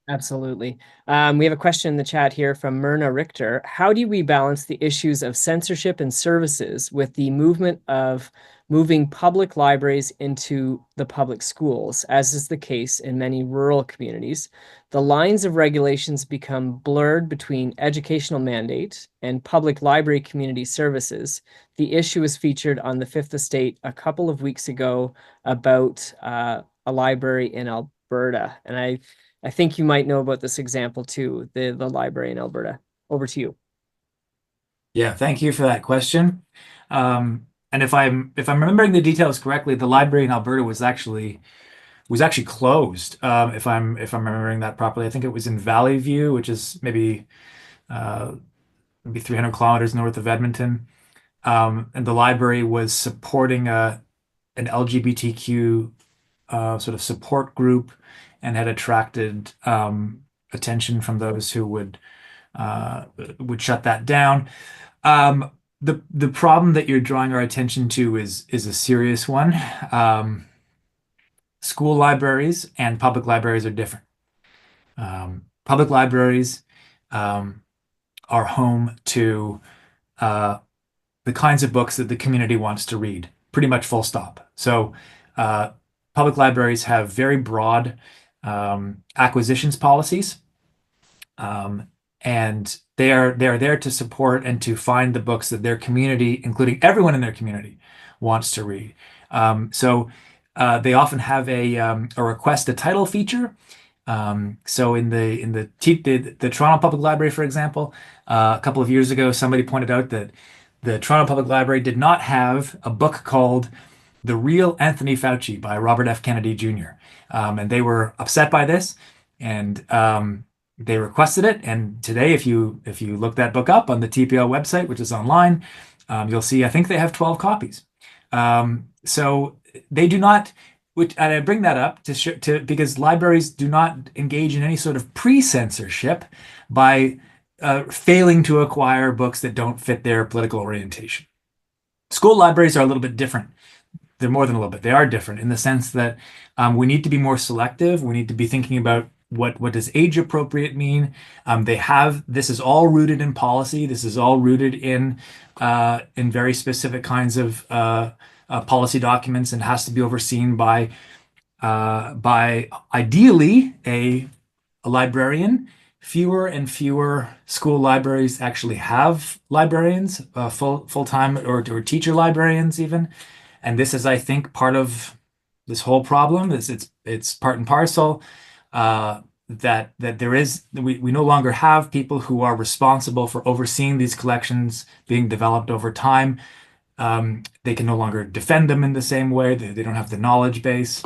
Absolutely. We have a question in the chat here from Myrna Richter. How do we balance the issues of censorship and services with the movement of moving public libraries into the public schools, as is the case in many rural communities? The lines of regulations become blurred between educational mandate and public library community services. The issue was featured on the Fifth Estate a couple of weeks ago about a library in Alberta. And I think you might know about this example too, the library in Alberta. Over to you. Yeah, thank you for that question. And if I'm remembering the details correctly, the library in Alberta was actually closed. If I'm remembering that properly, I think it was in Valley View, which is uh, maybe 300 kilometers north of Edmonton. And the library was supporting an LGBTQ sort of support group, and had attracted attention from those who would shut that down. The problem that you're drawing our attention to is a serious one. School libraries and public libraries are different. public libraries um, are home to uh, the kinds of books that the community wants to read, pretty much full stop. So, uh, public libraries have very broad acquisitions policies, um, and they are there to support and to find the books that their community, including everyone in their community, wants to read. They often have a request a title feature. So in the Toronto Public Library, for example, a couple of years ago, somebody pointed out that the Toronto Public Library did not have a book called "The Real Anthony Fauci" by Robert F. Kennedy Jr. And they were upset by this, and they requested it. And today, if you look that book up on the TPL website, which is online, you'll see I think they have 12 copies. So they do not. And I bring that up because libraries do not engage in any sort of pre-censorship by failing to acquire books that don't fit their political orientation. School libraries are a little bit different. They're more than a little bit. They are different in the sense that we need to be more selective. We need to be thinking about what does age appropriate mean. This is all rooted in policy. This is all rooted in very specific kinds of policy documents, and has to be overseen by ideally a librarian. Fewer and fewer school libraries actually have librarians, full-time or teacher librarians even. And this is, I think, part of this whole problem. It's part and parcel that we no longer have people who are responsible for overseeing these collections being developed over time. They can no longer defend them in the same way. They don't have the knowledge base.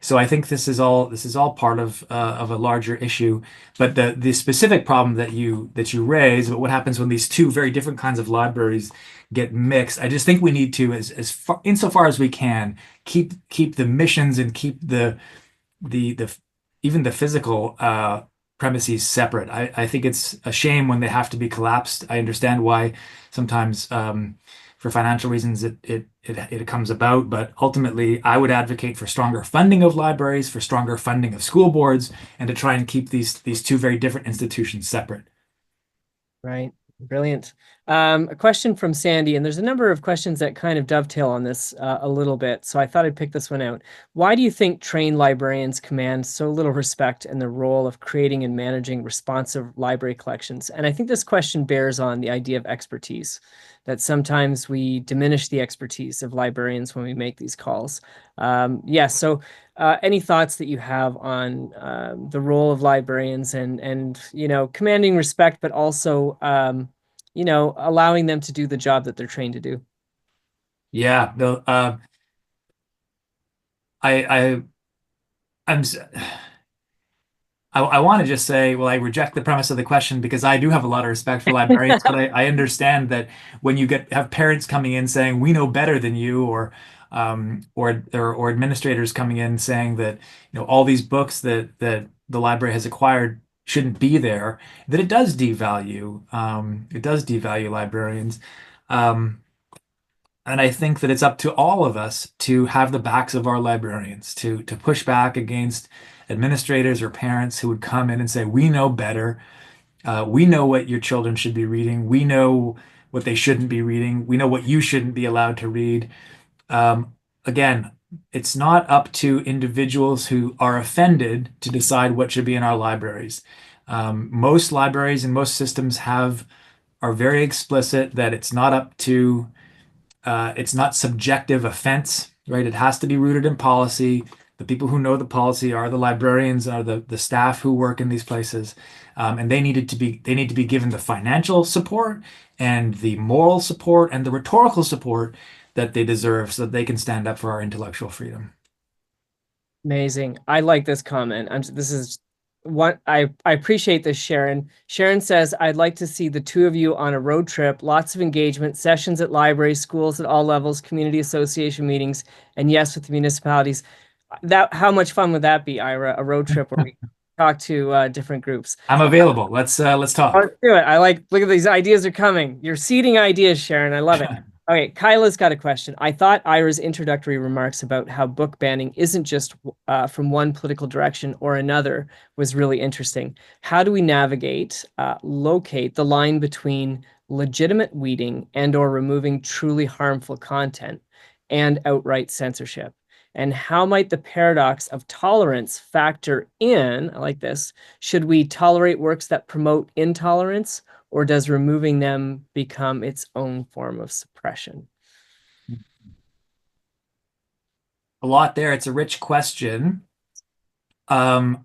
So I think this is all part of a larger issue. But the specific problem that you raise, but what happens when these two very different kinds of libraries get mixed? I just think we need to, as far insofar as we can, keep the missions and keep the even the physical premises separate. I think it's a shame when they have to be collapsed. I understand why sometimes for financial reasons it comes about, but ultimately I would advocate for stronger funding of libraries, for stronger funding of school boards, and to try and keep these two very different institutions separate. Right. Brilliant. A question from Sandy, and there's a number of questions that kind of dovetail on this a little bit, so I thought I'd pick this one out. Why do you think trained librarians command so little respect in the role of creating and managing responsive library collections? And I think this question bears on the idea of expertise, that sometimes we diminish the expertise of librarians when we make these calls. So any thoughts that you have on the role of librarians and commanding respect, but also allowing them to do the job that they're trained to do? Yeah, no, I I'm s- I want to just say, well, I reject the premise of the question because I do have a lot of respect for librarians, but I understand that when you have parents coming in saying we know better than you, or administrators coming in saying that all these books that the library has acquired shouldn't be there, that it does devalue librarians. Um, and I think that it's up to all of us to have the backs of our librarians, to push back against administrators or parents who would come in and say, "We know better. We know what your children should be reading. We know what they shouldn't be reading. We know what you shouldn't be allowed to read." Um, Again, it's not up to individuals who are offended to decide what should be in our libraries. Most libraries and most systems are very explicit that it's not subjective offense, right? It has to be rooted in policy. The people who know the policy are the librarians, are the staff who work in these places, and they need to be given the financial support and the moral support and the rhetorical support that they deserve, so that they can stand up for our intellectual freedom. Amazing. I like this comment. This is what I appreciate this, Sharon. Sharon says, I'd like to see the two of you on a road trip, lots of engagement, sessions at libraries, schools at all levels, community association meetings, and yes, with the municipalities. How much fun would that be, Ira? A road trip where we talk to different groups. I'm available. Let's talk. Let's do it. Look at these ideas are coming. You're seeding ideas, Sharon. I love it. Okay, Kyla's got a question. I thought Ira's introductory remarks about how book banning isn't just from one political direction or another was really interesting. How do we locate the line between legitimate weeding and or removing truly harmful content and outright censorship? And how might the paradox of tolerance factor in? I like this. Should we tolerate works that promote intolerance, or does removing them become its own form of suppression? A lot there. It's a rich question. Um,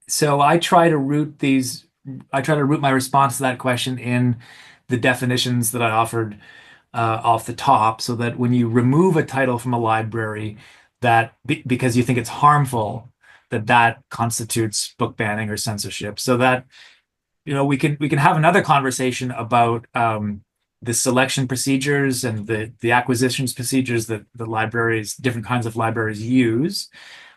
so I try to root my response to that question in the definitions that I offered off the top, so that when you remove a title from a library because you think it's harmful, that constitutes book banning or censorship. So that we can have another conversation about the selection procedures and the acquisitions procedures that the libraries, different kinds of libraries use.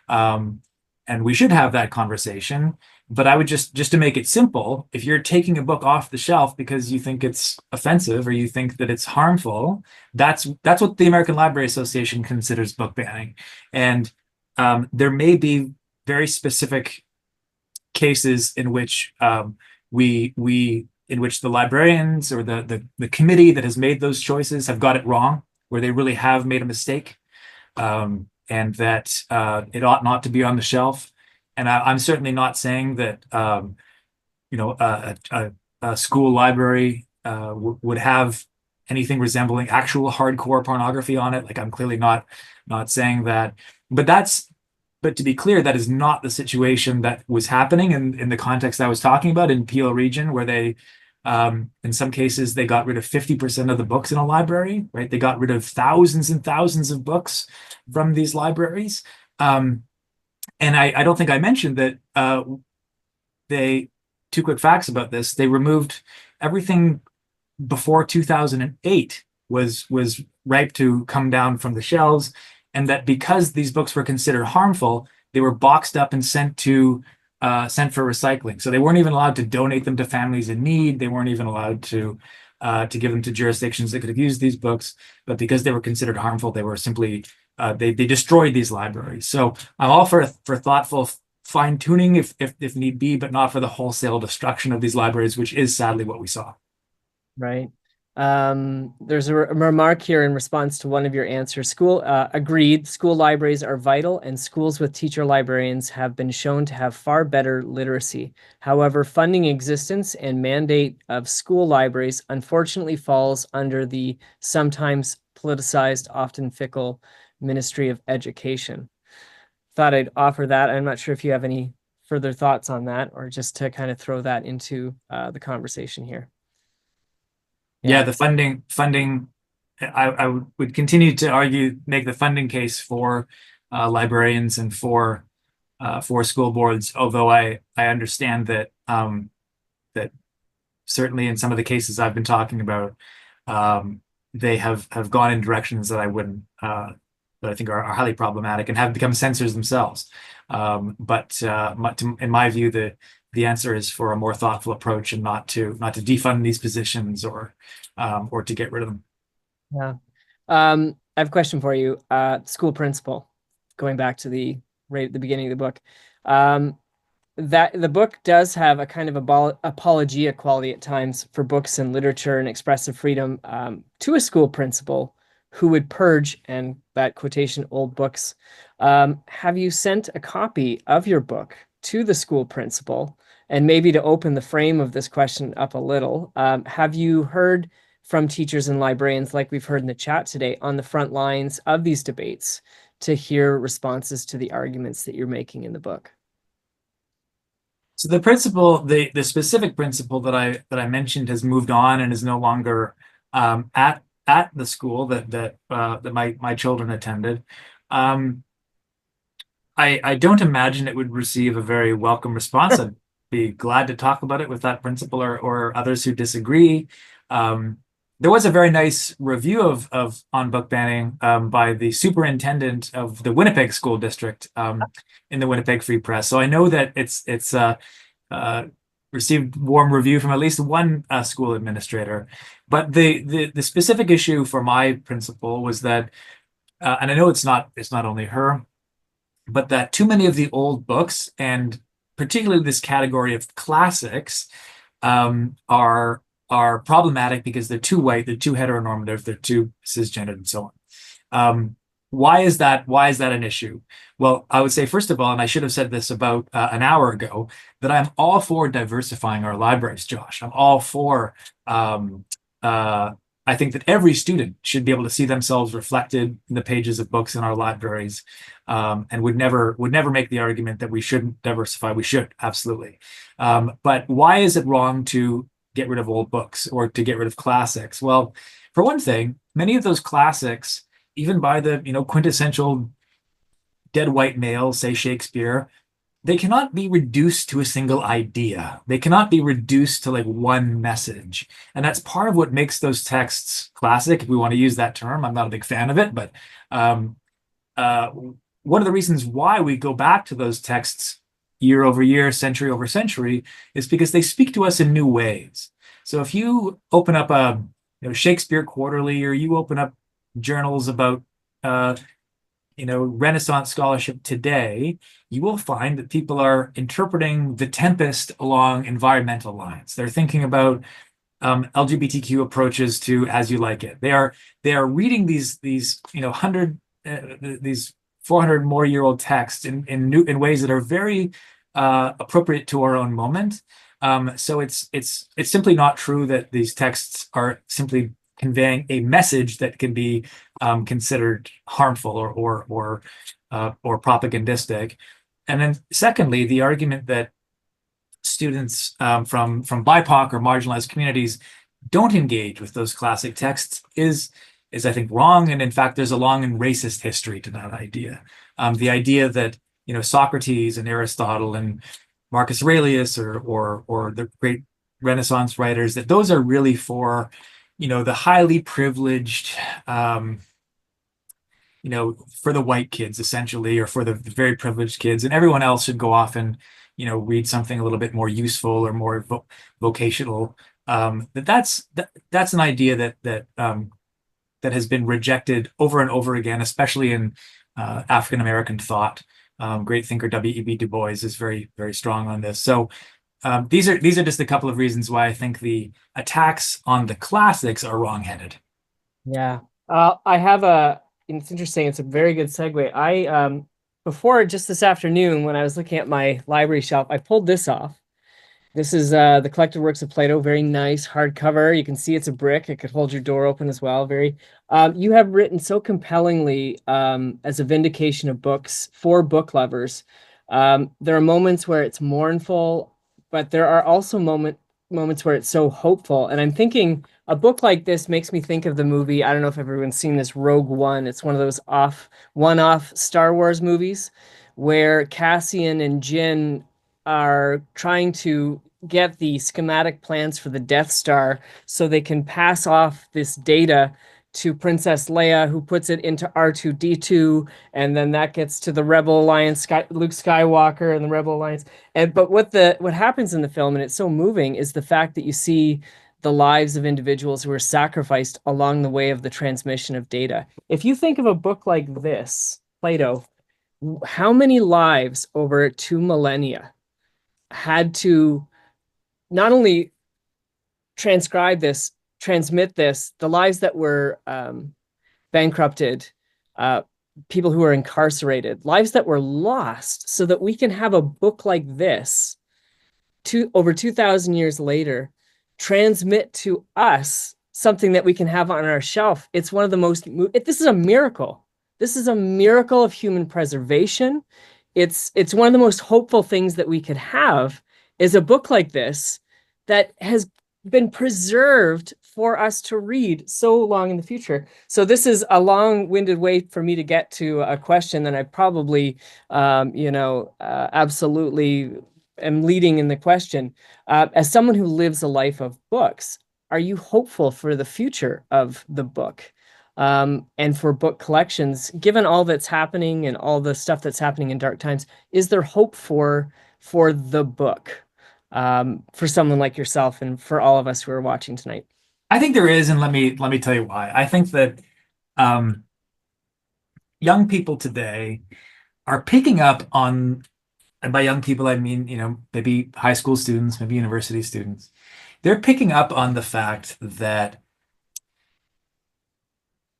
Um, and we should have that conversation. But I would just to make it simple, if you're taking a book off the shelf because you think it's offensive or you think that it's harmful, that's what the American Library Association considers book banning. And there may be very specific cases in which we in which the librarians or the committee that has made those choices have got it wrong, where they really have made a mistake, and that it ought not to be on the shelf. And I'm certainly not saying that a school library would have anything resembling actual hardcore pornography on it. Like I'm clearly not saying that, but but to be clear, that is not the situation that was happening in the context I was talking about in Peel region, where in some cases, they got rid of 50% of the books in a library, right? They got rid of thousands and thousands of books from these libraries. And I don't think I mentioned that two quick facts about this. They removed everything before 2008 was ripe to come down from the shelves, and that because these books were considered harmful, they were boxed up and sent for recycling. So they weren't even allowed to donate them to families in need. They weren't even allowed to give them to jurisdictions that could have used these books. But because they were considered harmful, they were simply they destroyed these libraries. So I'm all for thoughtful fine tuning if need be, but not for the wholesale destruction of these libraries, which is sadly what we saw. Right. There's a remark here in response to one of your answers. Agreed, school libraries are vital, and schools with teacher librarians have been shown to have far better literacy. However, funding existence and mandate of school libraries unfortunately falls under the sometimes politicized, often fickle Ministry of Education. Thought I'd offer that. I'm not sure if you have any further thoughts on that, or just to kind of throw that into the conversation here. Yeah, the funding. I would continue to make the funding case for librarians and for school boards. Although I understand that certainly in some of the cases I've been talking about, they have gone in directions that I wouldn't that I think are highly problematic and have become censors themselves. But in my view, the answer is for a more thoughtful approach and not to defund these positions or to get rid of them. Yeah. I have a question for you. School principal, going back to right at the beginning of the book. That the book does have a kind of apologia quality at times for books and literature and expressive freedom to a school principal who would purge, and that quotation, old books. Have you sent a copy of your book to the school principal? And maybe to open the frame of this question up a little, have you heard from teachers and librarians, like we've heard in the chat today, on the front lines of these debates to hear responses to the arguments that you're making in the book? So the principal, the specific principal that I mentioned has moved on and is no longer at the school that my children attended. I don't imagine it would receive a very welcome response. I'd be glad to talk about it with that principal or others who disagree. There was a very nice review of on book banning by the superintendent of the Winnipeg School District in the Winnipeg Free Press. So I know that it's received warm review from at least one school administrator. But the specific issue for my principal was that, and I know it's not only her, but that too many of the old books, and particularly this category of classics, are problematic because they're too white, they're too heteronormative, they're too cisgendered, and so on. Why is that? Why is that an issue? Well, I would say, first of all, and I should have said this about an hour ago, that I'm all for diversifying our libraries, Josh. I'm all for, uh, I think that every student should be able to see themselves reflected in the pages of books in our libraries, and would never make the argument that we shouldn't diversify. We should, absolutely. But why is it wrong to get rid of old books or to get rid of classics? Well, for one thing, many of those classics, even by the quintessential dead white male, say Shakespeare, they cannot be reduced to a single idea. They cannot be reduced to like one message. And that's part of what makes those texts classic, if we want to use that term. I'm not a big fan of it, but um, uh, one of the reasons why we go back to those texts year over year, century over century, is because they speak to us in new ways. So if you open up a Shakespeare Quarterly, or you open up journals about uh, Renaissance scholarship today, you will find that people are interpreting The Tempest along environmental lines. They're thinking about LGBTQ approaches to As You Like It. They are reading these 400 more year old texts in ways that are very appropriate to our own moment. So it's simply not true that these texts are simply conveying a message that can be considered harmful or propagandistic. And then secondly, the argument that students from BIPOC or marginalized communities don't engage with those classic texts is I think wrong. And in fact, there's a long and racist history to that idea. The idea that Socrates and Aristotle and Marcus Aurelius or the great Renaissance writers, that those are really for the highly privileged, for the white kids essentially, or for the very privileged kids, and everyone else should go off and read something a little bit more useful or more vocational. That's an idea that has been rejected over and over again, especially in African American thought. Great thinker W.E.B. Du Bois is very, very strong on this. So these are just a couple of reasons why I think the attacks on the classics are wrongheaded. Yeah. I have and it's interesting, it's a very good segue. Before, just this afternoon, when I was looking at my library shelf, I pulled this off. This is the collected works of Plato, very nice hardcover. You can see it's a brick. It could hold your door open as well. Very, you have written so compellingly as a vindication of books for book lovers. There are moments where it's mournful, but there are also moments where it's so hopeful. And I'm thinking a book like this makes me think of the movie. I don't know if everyone's seen this, Rogue One. It's one of those one-off Star Wars movies where Cassian and Jin are trying to get the schematic plans for the Death Star so they can pass off this data to Princess Leia, who puts it into R2-D2, and then that gets to the Rebel Alliance, Luke Skywalker and the Rebel Alliance. But what happens in the film, and it's so moving, is the fact that you see the lives of individuals who are sacrificed along the way of the transmission of data. If you think of a book like this, Plato, how many lives over 2 millennia had to not only transmit this, the lives that were bankrupted, people who were incarcerated, lives that were lost, so that we can have a book like this, over 2,000 years later, transmit to us something that we can have on our shelf. It's one of the most, this is a miracle. This is a miracle of human preservation. It's one of the most hopeful things that we could have, is a book like this that has been preserved for us to read so long in the future. So this is long-winded way for me to get to a question that I probably, absolutely am leading in the question. As someone who lives a life of books, are you hopeful for the future of the book? And for book collections, given all that's happening and all the stuff that's happening in dark times, is there hope for the book? for someone like yourself and for all of us who are watching tonight? I think there is, and let me tell you why. I think that um, young people today are picking up on, and by young people I mean, maybe high school students, maybe university students. They're picking up on the fact that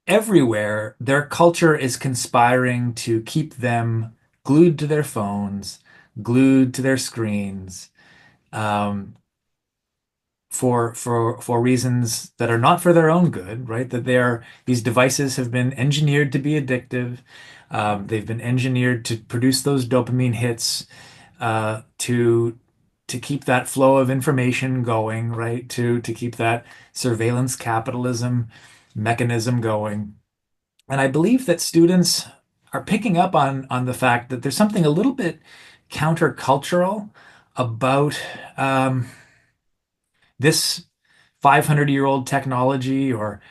everywhere their culture is conspiring to keep them glued to their phones, glued to their screens, um, for reasons that are not for their own good, right? That these devices have been engineered to be addictive. They've been engineered to produce those dopamine hits, to keep that flow of information going, right? To keep that surveillance capitalism mechanism going. And I believe that students are picking up on the fact that there's something a little bit countercultural about this 500-year-old technology, or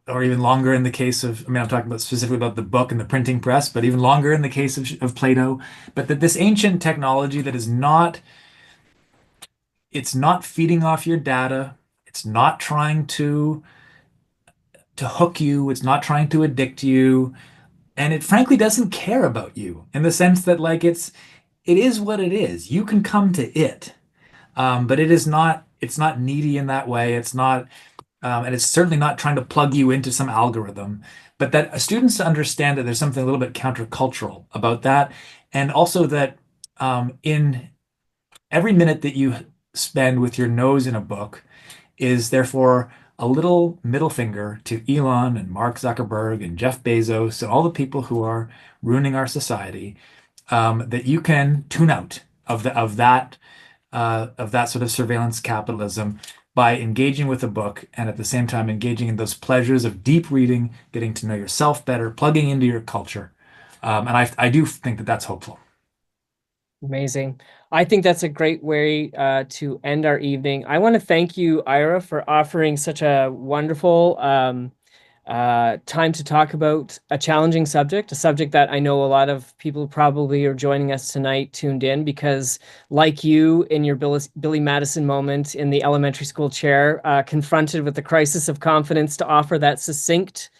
even longer in the case of, I mean, I'm talking about specifically about the book and the printing press, but even longer in the case of Plato. But that this ancient technology that is not, it's not feeding off your data. It's not trying to hook you. It's not trying to addict you. And it frankly doesn't care about you in the sense that like it is what it is. You can come to it. But it's not needy in that way. It's not, and it's certainly not trying to plug you into some algorithm. But that students understand that there's something a little bit countercultural about that. And also that in every minute that you spend with your nose in a book is therefore a little middle finger to Elon and Mark Zuckerberg and Jeff Bezos and all the people who are ruining our society, that you can tune out of that sort of surveillance capitalism by engaging with a book and at the same time engaging in those pleasures of deep reading, getting to know yourself better, plugging into your culture. And I do think that that's hopeful. Amazing. I think that's a great way to end our evening. I want to thank you, Ira, for offering such a wonderful time to talk about a challenging subject, a subject that I know a lot of people probably are joining us tonight tuned in because, like you, in your Billy Madison moment in the elementary school chair, confronted with the crisis of confidence to offer that succinct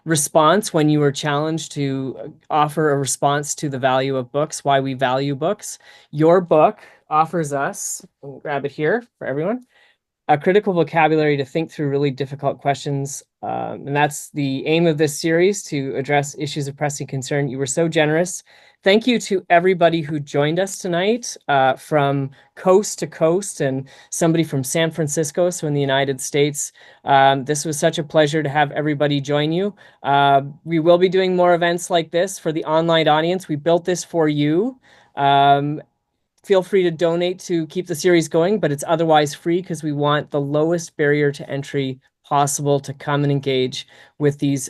response when you were challenged to offer a response to the value of books, why we value books. Your book offers us, we'll grab it here for everyone, a critical vocabulary to think through really difficult questions. And that's the aim of this series, to address issues of pressing concern. You were so generous. Thank you to everybody who joined us tonight from coast to coast, and somebody from San Francisco, so in the United States. This was such a pleasure to have everybody join you. We will be doing more events like this for the online audience. We built this for you. Feel free to donate to keep the series going, but it's otherwise free because we want the lowest barrier to entry possible to come and engage with these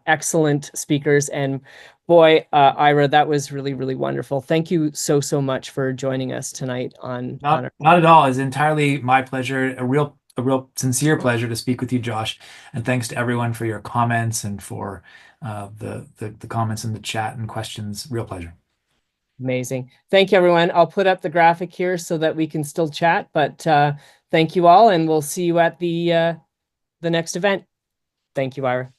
excellent speakers. And boy, Ira, that was really, really wonderful. Thank you so, so much for joining us tonight on our. Not at all. It's entirely my pleasure. A real sincere pleasure to speak with you, Josh. And thanks to everyone for your comments and for the comments in the chat and questions. Real pleasure. Amazing. Thank you, everyone. I'll put up the graphic here so that we can still chat, but thank you all, and we'll see you at the next event. Thank you, Ira.